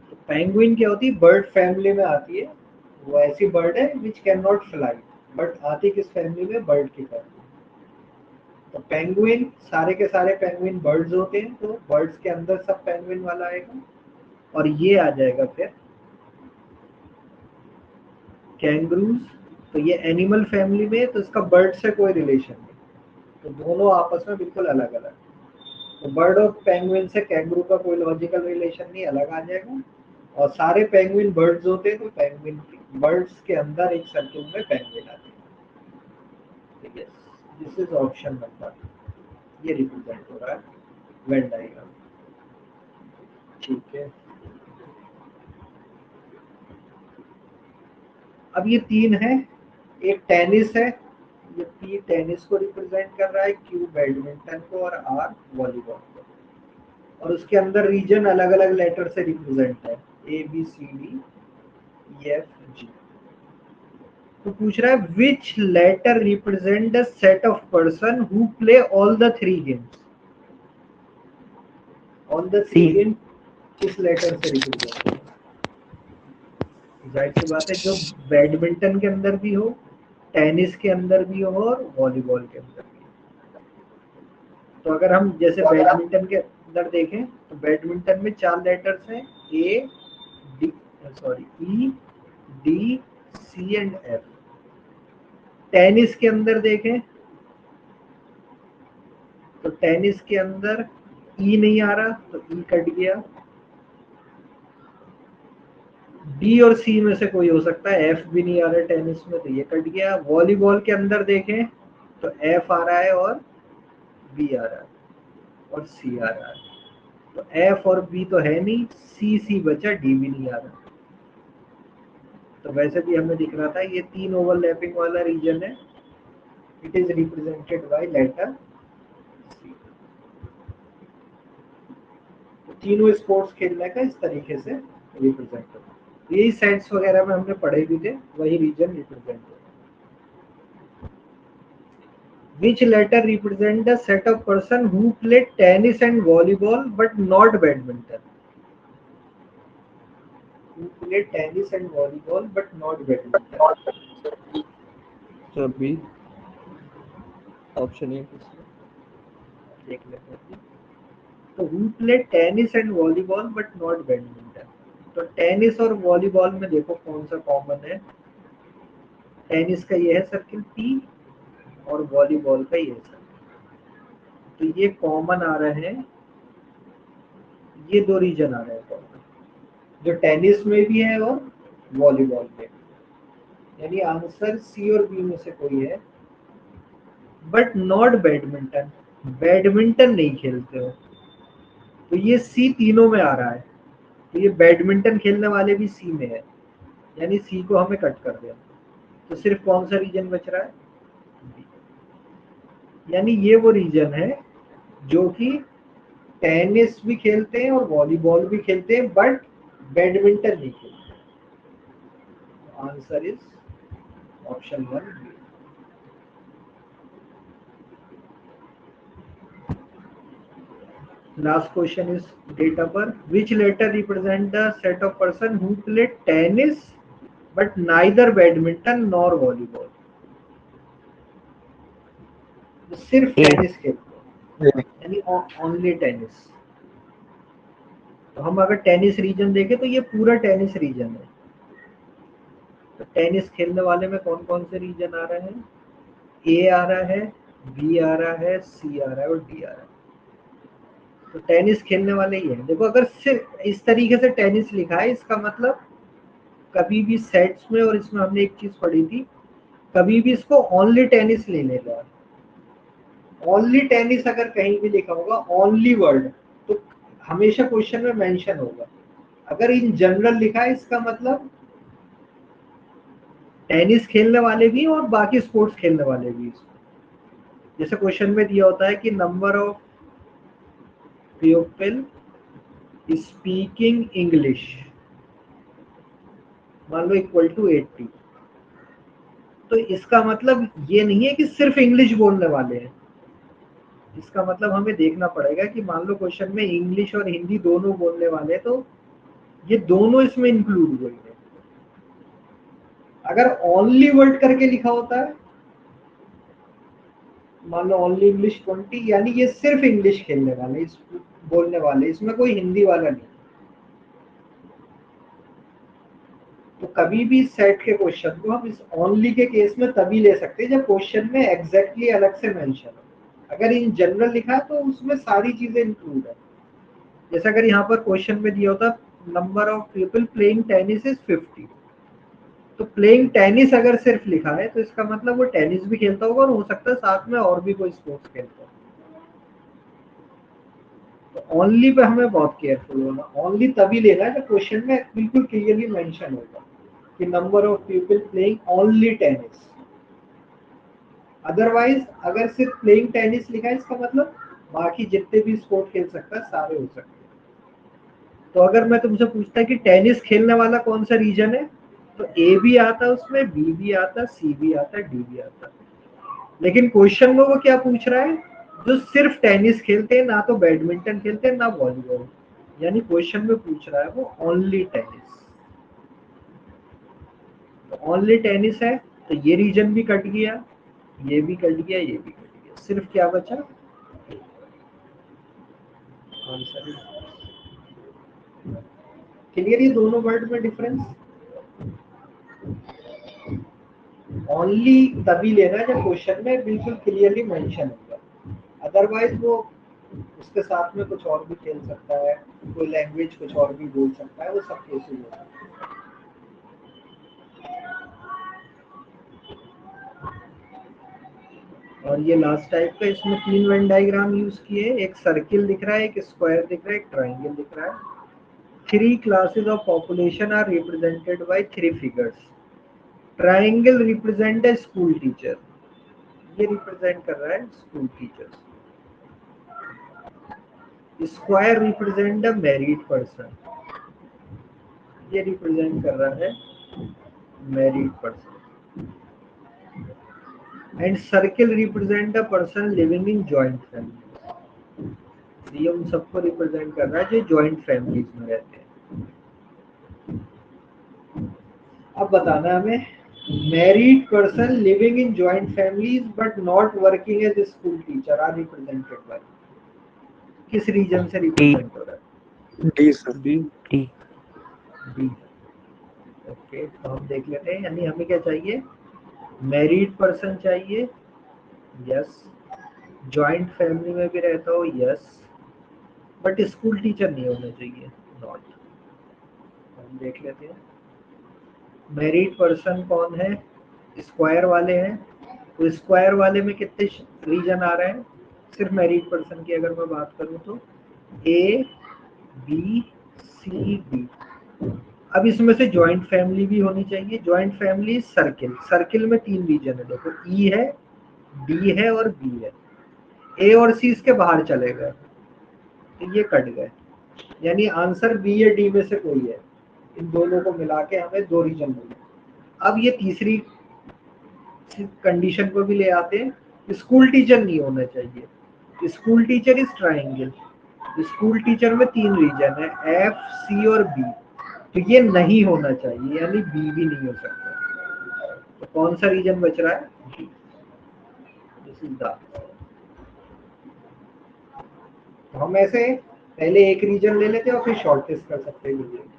तो पेंगुइन क्या होती है? बर्ड फैमिली में आती है। वो ऐसी बर्ड है which can not fly, but आती किस फैमिली में? बर्ड की फैमिली। तो पेंगुइन, सारे के सारे पेंगुइन बर्ड्स होते हैं, तो बर्ड्स के अंदर सब पेंगुइन वाला आएगा। और ये आ जाएगा फिर कैंगरूज। तो ये एनिमल फैमिली में है, तो इसका बर्ड से कोई रिलेशन नहीं, तो दोनों आपस में बिल्कुल अलग अलग। तो बर्ड और पेंगुइन से कैंगरू का कोई लॉजिकल रिलेशन नहीं, अलग आ जाएगा। और सारे पेंगुइन बर्ड्स होते हैं, तो पेंगुइन बर्ड्स के अंदर एक सर्किल में पेंगुइन आते हैं। ठीक है, दिस इज ऑप्शन नंबर, ये रिप्रेजेंट हो रहा है वेन डायग्राम। ठीक है, अब ये 3 है। एक टेनिस है, ये P टेनिस को रिप्रेजेंट कर रहा है, Q बैडमिंटन को और R वॉलीबॉल को। और उसके अंदर रीजन अलग अलग लेटर से रिप्रेजेंट है, ABCDEFG। तो पूछ रहा है which letter represent the set of person who play all the 3 games. All the 3 C. Game किस लेटर से रिप्रेजेंट है? जाहिर सी बात है, जो बैडमिंटन के अंदर भी हो, टेनिस के अंदर भी हो और वॉलीबॉल के अंदर भी हो। तो अगर हम जैसे अंदर देखें तो बैडमिंटन में 4 लेटर्स हैं, A D sorry E D C and F. Tennis के अंदर देखें तो टेनिस के अंदर ई नहीं आ रहा तो ई कट गया, डी और सी में से कोई हो सकता है, एफ भी नहीं आ रहा है टेनिस में तो ये कट गया। वॉलीबॉल के अंदर देखें तो एफ आ रहा है और बी आ रहा है और सी आ रहा है, तो एफ और बी तो है नहीं, सी बचा, डी भी नहीं आ रहा। तो वैसे भी हमें दिख रहा था ये 3 ओवरलैपिंग वाला रीजन है, it is represented by letter C. तो तीनों स्पोर्ट्स खेलने का इस तरीके से रिप्रेजेंट होता है। यही सेट्स वगैरह में हमने पढ़े भी थे, वही रीजन रिप्रेजेंट होता है। Which letter represent the set of person who play tennis and volleyball but not badminton? Who play tennis and volleyball but not badminton? Sir, B. Option A. देख लेते हैं। तो who play tennis and volleyball but not badminton? तो टेनिस और वॉलीबॉल में देखो कौन सा कॉमन है। टेनिस का ये है सर्किल P और वॉलीबॉल का ये सर्किल, तो ये कॉमन आ रहे हैं, ये 2 रीजन आ रहे हैं कॉमन, जो टेनिस में भी है और वॉलीबॉल में, यानी आंसर सी और बी में से कोई है। बट नॉट बैडमिंटन, बैडमिंटन नहीं खेलते हो, तो ये सी तीनों में आ रहा है, तो ये बैडमिंटन खेलने वाले भी सी में है, यानी सी को हमें कट कर दिया। तो सिर्फ कौन सा रीजन बच रहा है, यानी ये वो रीजन है जो कि टेनिस भी खेलते हैं और वॉलीबॉल भी खेलते हैं बट बैडमिंटन नहीं खेलते। Answer is option 1। Last question is date of birth. Which letter represent the set of person who play tennis but neither badminton nor volleyball? सिर्फ टेनिस खेलते हैं, यानी ओनली टेनिस। तो हम अगर टेनिस रीजन देखें तो ये पूरा टेनिस रीजन है। तो टेनिस खेलने वाले में कौन कौन से रीजन आ रहे हैं, ए आ रहा है, बी आ रहा है, सी आ रहा है और डी आ रहा है। तो टेनिस खेलने वाले ही है। देखो अगर सिर्फ इस तरीके से टेनिस लिखा है, इसका मतलब कभी भी सेट्स में, और इसमें हमने एक चीज पढ़ी थी, कभी भी इसको ओनली टेनिस ले लेगा। ओनली टेनिस अगर कहीं भी लिखा होगा, ओनली वर्ड, तो हमेशा क्वेश्चन में मेंशन होगा। अगर इन जनरल लिखा है, इसका मतलब टेनिस खेलने वाले भी और बाकी स्पोर्ट्स खेलने वाले भी। जैसे क्वेश्चन में दिया होता है कि number of people speaking English, मान लो इक्वल टू 80, तो इसका मतलब ये नहीं है कि सिर्फ इंग्लिश बोलने वाले हैं। इसका मतलब हमें देखना पड़ेगा कि मान लो क्वेश्चन में इंग्लिश और हिंदी दोनों बोलने वाले, तो ये दोनों इसमें इंक्लूड हुए हैं। अगर ओनली वर्ड करके लिखा होता है, मान लो ओनली इंग्लिश 20, यानी ये सिर्फ इंग्लिश खेलने वाले, इस बोलने वाले, इसमें कोई हिंदी वाला नहीं। तो कभी भी सेट के क्वेश्चन को हम इस ओनली के केस में तभी ले सकते हैं जब क्वेश्चन में एग्जैक्टली अलग से मेंशन हो। अगर इन जनरल लिखा है तो उसमें सारी चीजें इंक्लूड है। जैसे अगर यहाँ पर क्वेश्चन में दिया होता number of people playing tennis is 50, तो प्लेइंग टेनिस अगर सिर्फ लिखा है तो इसका मतलब वो टेनिस भी खेलता होगा और हो सकता है साथ में और भी कोई स्पोर्ट्स खेलता हो। तो ओनली पे हमें बहुत केयरफुल होना, ओनली तभी लेना है जब क्वेश्चन में बिल्कुल क्लियरली मेंशन होगा कि number of people playing only tennis. Otherwise अगर सिर्फ प्लेइंग टेनिस लिखा है, इसका मतलब बाकी जितने भी स्पोर्ट खेल सकता है सारे हो सकते हैं। तो अगर मैं तुमसे पूछता कि टेनिस खेलने वाला कौन सा रीजन है, तो ए भी आता, उसमें बी भी आता, सी भी आता, डी भी आता। लेकिन क्वेश्चन में वो क्या पूछ रहा है, जो सिर्फ टेनिस खेलते हैं, ना तो बैडमिंटन खेलते हैं ना वॉलीबॉल, यानी क्वेश्चन में पूछ रहा है वो ओनली टेनिस। तो ओनली टेनिस है तो ये रीजन भी कट गया, ये भी कट गया, ये भी कट गया, सिर्फ क्या बचा, आंसर क्लियर। ये दोनों वर्ड में डिफरेंस ओनली तभी लेना जब क्वेश्चन में बिल्कुल क्लियरली मेंशन होगा, अदरवाइज वो उसके साथ में कुछ और भी खेल सकता है, कोई लैंग्वेज कुछ और भी बोल सकता है, वो सब केसेस होता है। और ये लास्ट टाइप का, इसमें 3 वेन डायग्राम यूज किए, एक सर्किल दिख रहा है, एक स्क्वायर दिख रहा है, एक ट्राइंगल दिख रहा है। 3 classes of population are represented by 3 figures. Triangle represent a school teacher. ये represent कर रहा है school teachers. Square represent a married person. ये represent कर रहा है married person. And circle represent a person living in joint family. ये उन सबको represent कर रहा है जो joint families में रहते हैं। अब बताना है हमें, married person living in joint families but not working as a school teacher are represented by, किस रीजन से रिप्रेजेंट हो रहा है? D sir. D D. Okay, तो हम देख लेते हैं। यानी हमें क्या चाहिए? मैरिड पर्सन चाहिए, यस। जॉइंट फैमिली में भी रहता हो, यस। बट स्कूल टीचर नहीं होना चाहिए, नॉट। हम देख लेते हैं मैरिड पर्सन कौन है, स्क्वायर वाले हैं। तो स्क्वायर वाले में कितने रीजन आ रहे हैं? सिर्फ मैरिड पर्सन की अगर मैं बात करूं तो ए बी सी डी। अब इसमें से जॉइंट फैमिली भी होनी चाहिए। जॉइंट फैमिली सर्किल, सर्किल में 3 रीजन है, देखो ई है, डी है और बी है। ए और सी इसके बाहर चले गए तो ये कट गए, यानी आंसर बी या डी में से कोई है। इन दोनों को मिला के हमें 2 रीजन मिले। अब ये तीसरी कंडीशन को भी ले आते हैं, स्कूल टीचर नहीं होना चाहिए। School teacher is triangle. School teacher में 3 रीजन है, एफ सी और बी, तो ये नहीं होना चाहिए, यानी बी भी नहीं हो सकता। तो कौन सा रीजन बच रहा है? बी। This is the. हम ऐसे पहले एक रीजन ले लेते हैं और फिर शॉर्ट टेस्ट कर सकते हैं,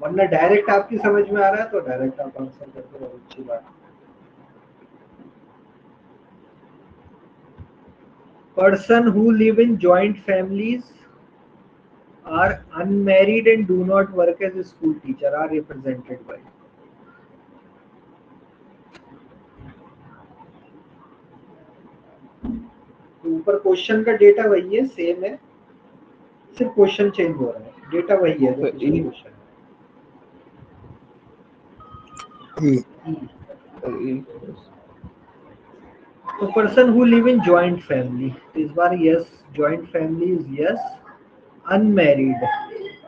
वरना डायरेक्ट आपकी समझ में आ रहा है तो डायरेक्ट आप आंसर करते रहो, अच्छी बात। Person who live in joint families are unmarried and do not work as school teacher are represented by. ऊपर क्वेश्चन का डेटा वही है, सेम है, सिर्फ क्वेश्चन चेंज हो रहा है, डेटा वही है जो पिछले क्वेश्चन है। तो person who live in joint family, इस बार yes, joint family is yes. Unmarried,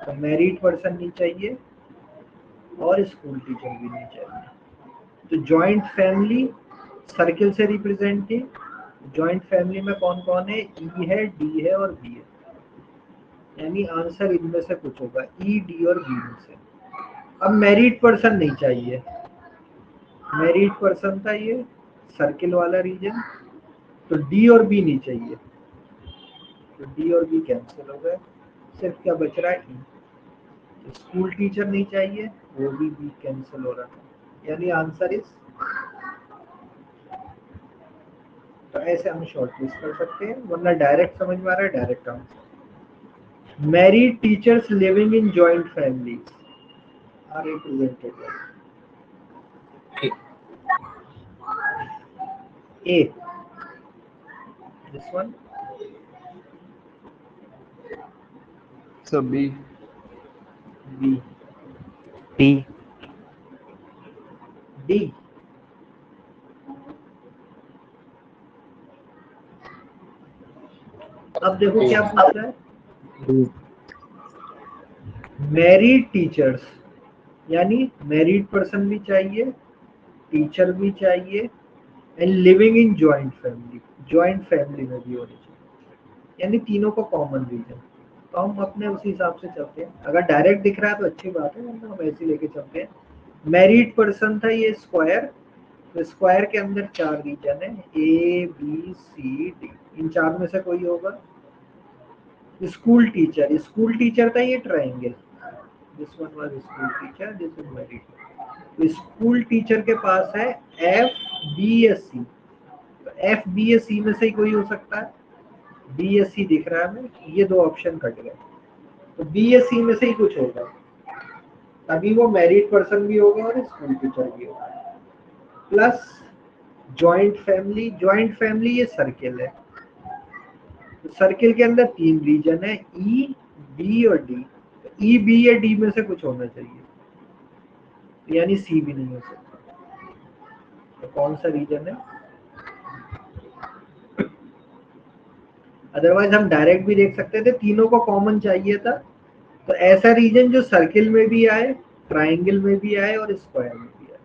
तो मैरिड पर्सन नहीं चाहिए और स्कूल टीचर भी नहीं चाहिए। तो जॉइंट फैमिली सर्किल से रिप्रेजेंटिंग, जॉइंट फैमिली में कौन कौन है? ई है, डी है और बी है, यानी आंसर इनमें से कुछ होगा, ई डी और बी में से। अब मैरिड पर्सन नहीं चाहिए, मैरिड पर्सन था ये सर्किल वाला रीजन, तो डी और बी नहीं चाहिए, तो डी और बी कैंसिल हो गए, सिर्फ क्या बच रहा है? ई। स्कूल टीचर नहीं चाहिए, वो भी बी कैंसिल हो रहा था, यानी आंसर इज। तो ऐसे हम शॉर्ट लिस्ट कर सकते हैं, वरना डायरेक्ट समझ में आ रहा है, direct answer. Married teachers living in joint families are represented by A. This one. So B. B. D D. अब देखो क्या पूछ रहा है? मैरिड टीचर्स, यानी मैरिड पर्सन भी चाहिए, टीचर भी चाहिए, and living in joint family, joint family में भी होनी चाहिए, यानी तीनों को कॉमन रीजन। तो हम अपने उसी हिसाब से चलते हैं, अगर डायरेक्ट दिख रहा है तो अच्छी बात है, वरना हम ऐसे लेके चलते हैं। मैरिड पर्सन था ये स्क्वायर, तो स्क्वायर के अंदर 4 रीजन है, ए बी सी डी, इन 4 में से कोई होगा? स्कूल टीचर था ये triangle, this one was school teacher, this is married. तो स्कूल टीचर के पास है एफ बी एस सी, तो एफ बी एस सी में से ही कोई हो सकता है, बी एस सी दिख रहा है हमें, ये दो ऑप्शन कट गए, तो बी एस सी में से ही कुछ होगा, तभी वो मैरिड पर्सन भी होगा और स्कूल टीचर भी होगा। प्लस जॉइंट फैमिली ये सर्किल है, तो सर्किल के अंदर 3 रीजन है, ई बी और डी, ई बी या डी में से कुछ होना चाहिए, यानी सी भी नहीं हो सकता, तो कौन सा रीजन है? अदरवाइज हम डायरेक्ट भी देख सकते थे, तीनों को कॉमन चाहिए था, तो ऐसा रीजन जो सर्किल में भी आए, ट्राइंगल में भी आए और स्क्वायर में भी आए,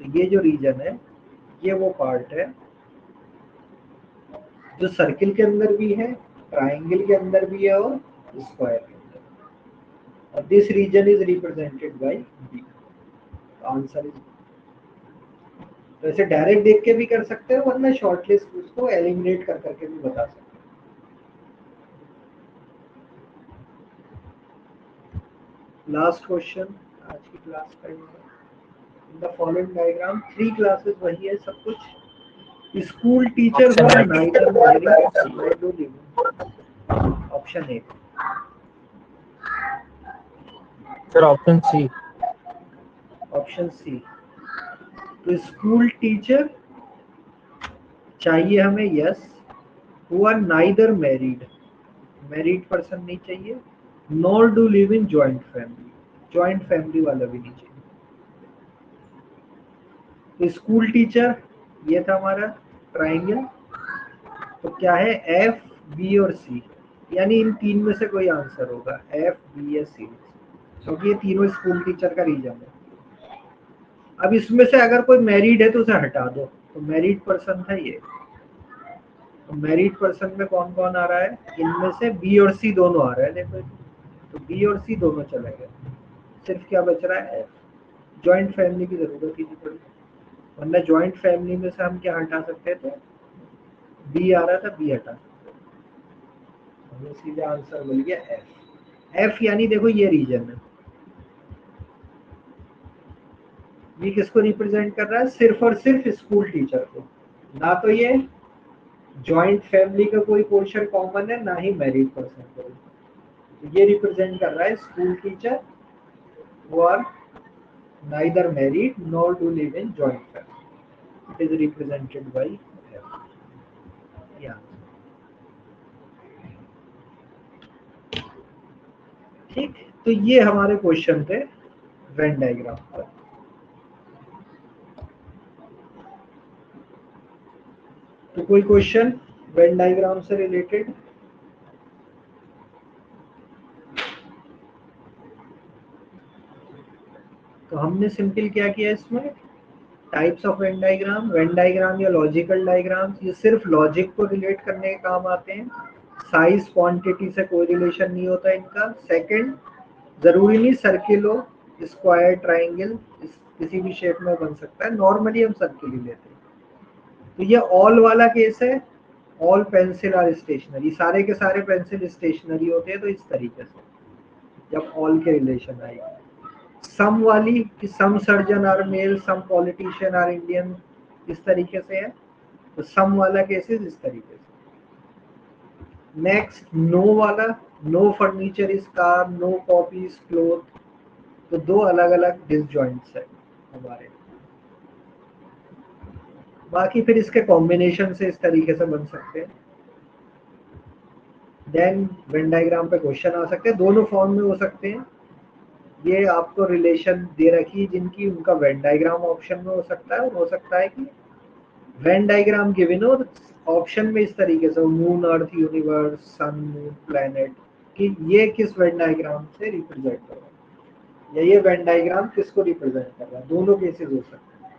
तो ये जो रीजन है ये वो पार्ट है जो सर्किल के अंदर भी है, ट्राइंगल के अंदर भी है और स्क्वायर के अंदर, और this region is represented by B. Answer is, वैसे डायरेक्ट देख के भी कर सकते हो, वरना शॉर्टलिस्ट उसको एलिमिनेट कर करके भी बता सकते हो। लास्ट क्वेश्चन आज की क्लास का, in the following diagram 3 classes वही है सब कुछ। स्कूल टीचर Option हुआ A. Neither married, option A. Sir, option C. Option C, तो स्कूल टीचर चाहिए हमें, यस, हुआ नाइदर मैरिड पर्सन नहीं चाहिए, nor do live in joint family वाला भी नहीं चाहिए। तो स्कूल टीचर ये था हमारा ट्राइंगल, तो क्या है एफ बी और सी, यानी इन 3 में से कोई आंसर होगा, एफ बी या सी, क्योंकि ये तीनों स्कूल टीचर का रीजन है। अब इसमें से अगर कोई मैरिड है तो उसे हटा दो, तो मैरिड पर्सन था ये, तो मैरिड पर्सन में कौन कौन आ रहा है, इनमें से बी और सी दोनों आ रहे हैं, देखो, तो बी और सी दोनों चले गए, सिर्फ क्या बच रहा है एफ। जॉइंट फैमिली की जरूरत ही नहीं पड़ी, वरना जॉइंट फैमिली में से हम क्या हटा सकते थे, बी आ रहा था, बी हटा सकते थे, हमें सीधा आंसर मिल गया एफ। एफ यानी देखो ये रीजन है, ये किसको रिप्रेजेंट कर रहा है, सिर्फ और सिर्फ स्कूल टीचर को, ना तो ये जॉइंट फैमिली का कोई पोर्शन कॉमन है, ना ही मैरिड पर्सन को, तो ये रिप्रेजेंट कर रहा है school teacher who are neither married nor do live in joint family. It is represented by F. Yeah. ठीक, तो ये हमारे क्वेश्चन थे वेन डायग्राम पर। तो कोई क्वेश्चन वेन डायग्राम से रिलेटेड? तो हमने सिंपल क्या किया इसमें, टाइप्स ऑफ वेन डायग्राम या लॉजिकल डायग्राम्स, ये सिर्फ लॉजिक को रिलेट करने के काम आते हैं, साइज क्वांटिटी से कोई रिलेशन नहीं होता इनका। सेकंड, जरूरी नहीं सर्किल हो, स्क्वायर ट्राइंगल किसी भी शेप में बन सकता है, नॉर्मली हम सर्किल ही लेते हैं। तो ये ऑल वाला केस है, ऑल पेंसिल आर स्टेशनरी, सारे के सारे पेंसिल स्टेशनरी होते हैं, तो इस तरीके से जब ऑल के रिलेशन आएगी। सम वाली कि some surgeon are male, some politician are Indian, इस तरीके से है, तो सम वाला केसेस इस तरीके से। नेक्स्ट, नो वाला, no furniture is car, no copy is cloth, तो दो अलग अलग डिसजॉइंट्स है हमारे। बाकी फिर इसके कॉम्बिनेशन से इस तरीके से बन सकते हैं। देन वेन डायग्राम पे क्वेश्चन आ सकते हैं, दोनों फॉर्म में हो सकते हैं। ये आपको रिलेशन दे रखी जिनकी, उनका वेन डायग्राम ऑप्शन में हो सकता है, और हो सकता है कि वेन डायग्राम गिवन हो ऑप्शन में इस तरीके से, मून, अर्थ, यूनिवर्स, सन, मून, प्लैनेट, कि ये किस वेन डायग्राम से रिप्रेजेंट कर रहा है, या ये वेन डायग्राम किसको रिप्रेजेंट कर रहा है, दोनों केसेस हो सकते हैं।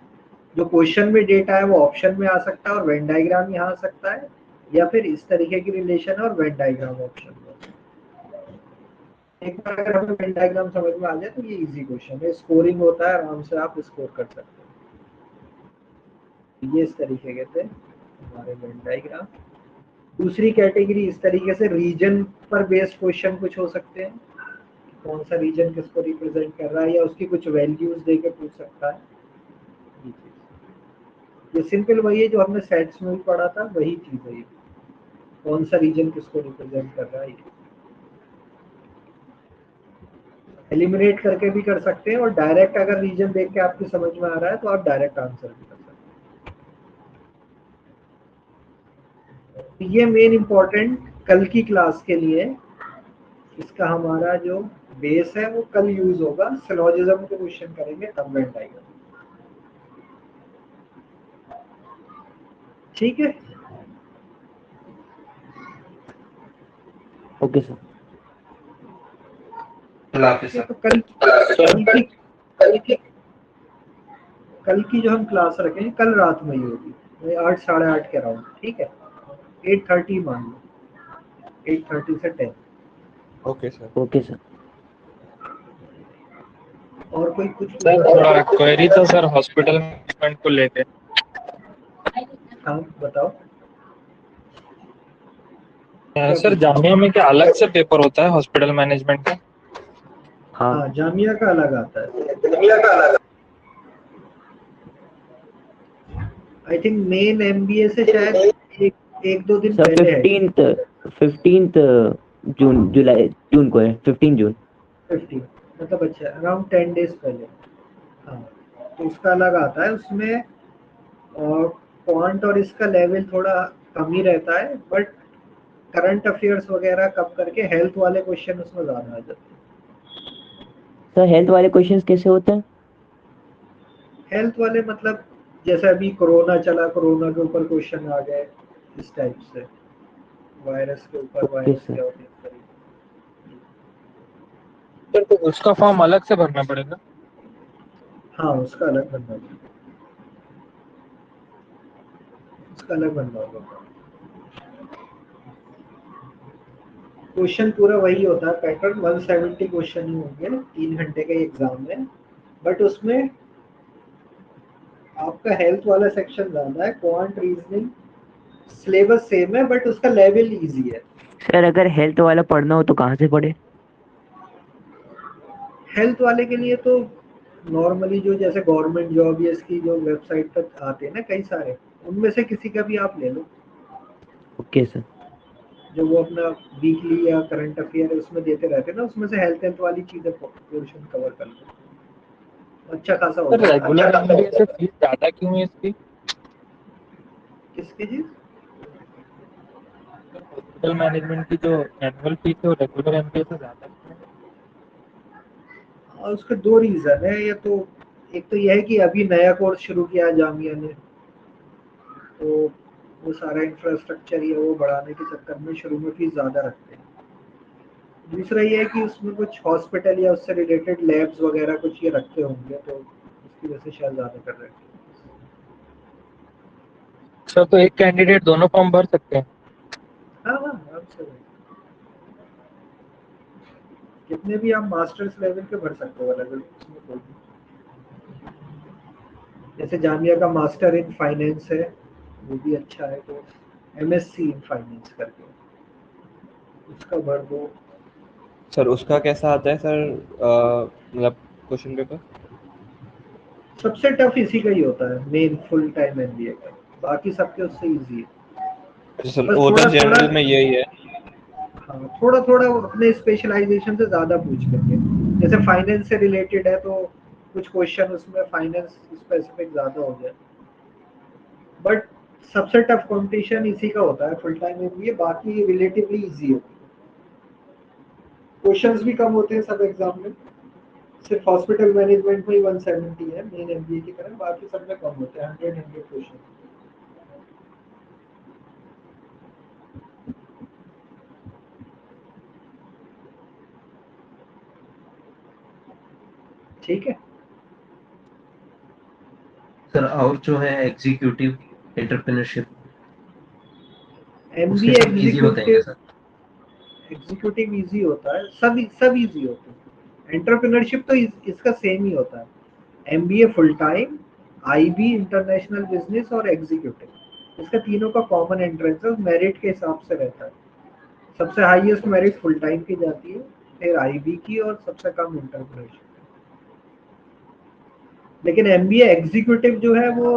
जो क्वेश्चन में डेटा है वो ऑप्शन में आ सकता है और वेन डायग्राम यहाँ आ सकता है, या फिर इस तरीके की रिलेशन है और वेन डायग्राम ऑप्शन में। एक बार अगर हमें वेन डायग्राम समझ में आ जाए तो ये इजी क्वेश्चन है, स्कोरिंग होता है, आराम से आप स्कोर कर सकते हैं। ये इस तरीके के थे हमारे वेन डायग्राम। दूसरी कैटेगरी इस तरीके से रीजन पर बेस्ड क्वेश्चन कुछ हो सकते हैं, कौन सा रीजन किसको रिप्रेजेंट कर रहा है, या उसकी कुछ वैल्यूज देके पूछ सकता है। ये सिंपल वही है जो हमने सेट्स में भी पढ़ा था, वही चीज है ये, कौन सा रीजन किसको रिप्रेजेंट कर रहा है। एलिमिनेट करके भी कर सकते हैं, और डायरेक्ट अगर रीजन देख के आपकी समझ में आ रहा है तो आप डायरेक्ट आंसर भी कर सकते हैं। ये मेन इंपॉर्टेंट कल की क्लास के लिए, इसका हमारा जो बेस है वो कल यूज होगा। सिलोजिज्म के क्वेश्चन करेंगे तब वेन डायग्राम। ठीक है, ओके सर। तो कल की जो हम क्लास रखेंगे कल रात में ही होगी, 8 साढ़े 8 के अराउंड। ठीक है, 8:30 मान लो, 8:30 से 10। Okay sir. Okay sir. और कोई कुछ सर थोड़ा क्वेरी था सर हॉस्पिटल मैनेजमेंट को लेके। हाँ बताओ। सर जामिया में क्या अलग से पेपर होता है हॉस्पिटल मैनेजमेंट का? हाँ, जामिया का अलग आता है। आई थिंक मेन एमबीए से शायद एक दो दिन सर पहले है। 15th जून को है, 15 जून। 15 मतलब अच्छा अराउंड 10 डेज पहले। हाँ, तो उसका अलग आता है, उसमें क्वांट और इसका लेवल थोड़ा कम ही रहता है, बट करंट अफेयर्स वगैरह कब करके हेल्थ वाले क्वेश्चन उसमें ज्यादा आ जाते हैं। सर हेल्थ वाले क्वेश्चंस कैसे होते हैं? हेल्थ वाले मतलब जैसे अभी कोरोना चला, कोरोना के ऊपर क्वेश्चन आ गए, इस टाइप से, वायरस के ऊपर ओके वायरस सर। क्या होती है इस तरीके। सर तो उसका फॉर्म अलग से भरना पड़ेगा? हाँ, उसका अलग बनना होगा, उसका अलग बनना होगा। क्वेश्चन पूरा वही होता है, पैटर्न 170 क्वेश्चन ही होंगे 3 घंटे के एग्जाम में, बट उसमें आपका हेल्थ वाला सेक्शन ज्यादा है, क्वांट रीजनिंग सिलेबस सेम है, बट उसका लेवल इजी है। सर अगर हेल्थ वाला पढ़ना हो तो कहाँ से पढ़े? हेल्थ वाले के लिए तो नॉर्मली जो जैसे गवर्नमेंट जॉब या इसकी जो वेबसाइट पर आते हैं ना कई सारे, उनमें से किसी का भी आप ले लो, ओके सर। जो वो अपना वीकली या करंट अफेयर है उसमें देते रहते हैं ना, उसमें से हेल्थ वाली चीजें पोर्शन कवर कर लो, अच्छा खासा हो सर जाता रेगुलर है। एमबीए से फीस ज्यादा क्यों है इसकी? किसकी चीज? हॉस्पिटल मैनेजमेंट की जो एनुअल फीस है वो रेगुलर एमबीए से ज्यादा क्यों है? और उसके दो रीजन है, ये तो एक तो यह है कि अभी नया कोर्स शुरू किया है जामिया ने, तो वो सारा इंफ्रास्ट्रक्चर या वो बढ़ाने के चक्कर में शुरू में फीस ज्यादा रखते हैं। दूसरा ये है कि उसमें कुछ हॉस्पिटल या उससे रिलेटेड लैब्स वगैरह कुछ ये रखते होंगे, तो उसकी वजह से शायद ज्यादा कर रहे हैं। सर तो एक कैंडिडेट दोनों फॉर्म भर सकते हैं? हाँ हाँ, आराम से भाई। कितने भी आप मास्टर्स लेवल के भर सकते हो अलग अलग, उसमें कोई भी। जैसे जामिया का मास्टर इन फाइनेंस है, वो भी अच्छा है, तो एमएससी इन फाइनेंस करके उसका भर दो। सर उसका कैसा आता है सर, मतलब क्वेश्चन पेपर? सबसे टफ इसी का ही होता है, मेन फुल टाइम एमबीए का, बाकी सबके उससे इजी है। सर बस वो तो थोड़ा थोड़ा, जनरल में यही है। हाँ थोड़ा थोड़ा अपने स्पेशलाइजेशन से ज्यादा पूछ लेंगे। जैसे फाइनेंस से रिलेटेड है तो कुछ क्वेश्चन उसमें फाइनेंस स्पेसिफिक ज्यादा हो जाए, बट सबसे टफ कंपटीशन इसी का होता है फुल टाइम एमबीए, बाकी रिलेटिवली इजी होती है, क्वेश्चंस भी कम होते हैं सब एग्जाम में। सिर्फ हॉस्पिटल मैनेजमेंट में ही 170 है मेन एमबीए की तरह, बाकी सब में कम होते हैं, 100 क्वेश्चन। ठीक है। सर और जो है एग्जीक्यूटिव एंटरप्रेन्योरशिप, उसके एमबीए सब इजी होते हैं क्या सर? एग्जीक्यूटिव इजी होता है, सब इजी होते हैं। एंटरप्रेन्योरशिप तो इसका सेम ही होता है, MBA full time, IB international business और एग्जीक्यूटिव, इसका तीनों का कॉमन एंट्रेंस है, मेरिट के हिसाब से रहता है। सबसे हाईएस्ट मेरिट फुल टाइम की जाती है, फिर आईबी की, और सबसे कम इंटरग्रेजुएट। लेकिन एमबीए एग्जीक्यूटिव जो है वो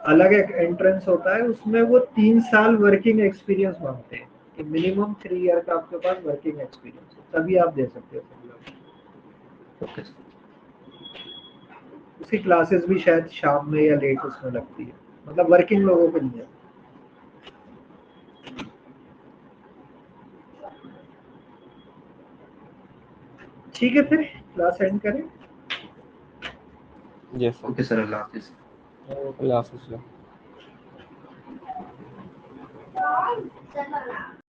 अलग एक एंट्रेंस होता है, उसमें वो 3 साल वर्किंग एक्सपीरियंस मांगते हैं कि मिनिमम 3 ईयर का आपके पास वर्किंग एक्सपीरियंस है, तभी आप दे सकते हो। उसकी क्लासेस भी शायद शाम में या लेट उसमें लगती है, मतलब वर्किंग लोगों के लिए। ठीक है, फिर क्लास एंड करें। यस ओके सर, अल्लाह हाफिज। अल्लाह हाफिज़।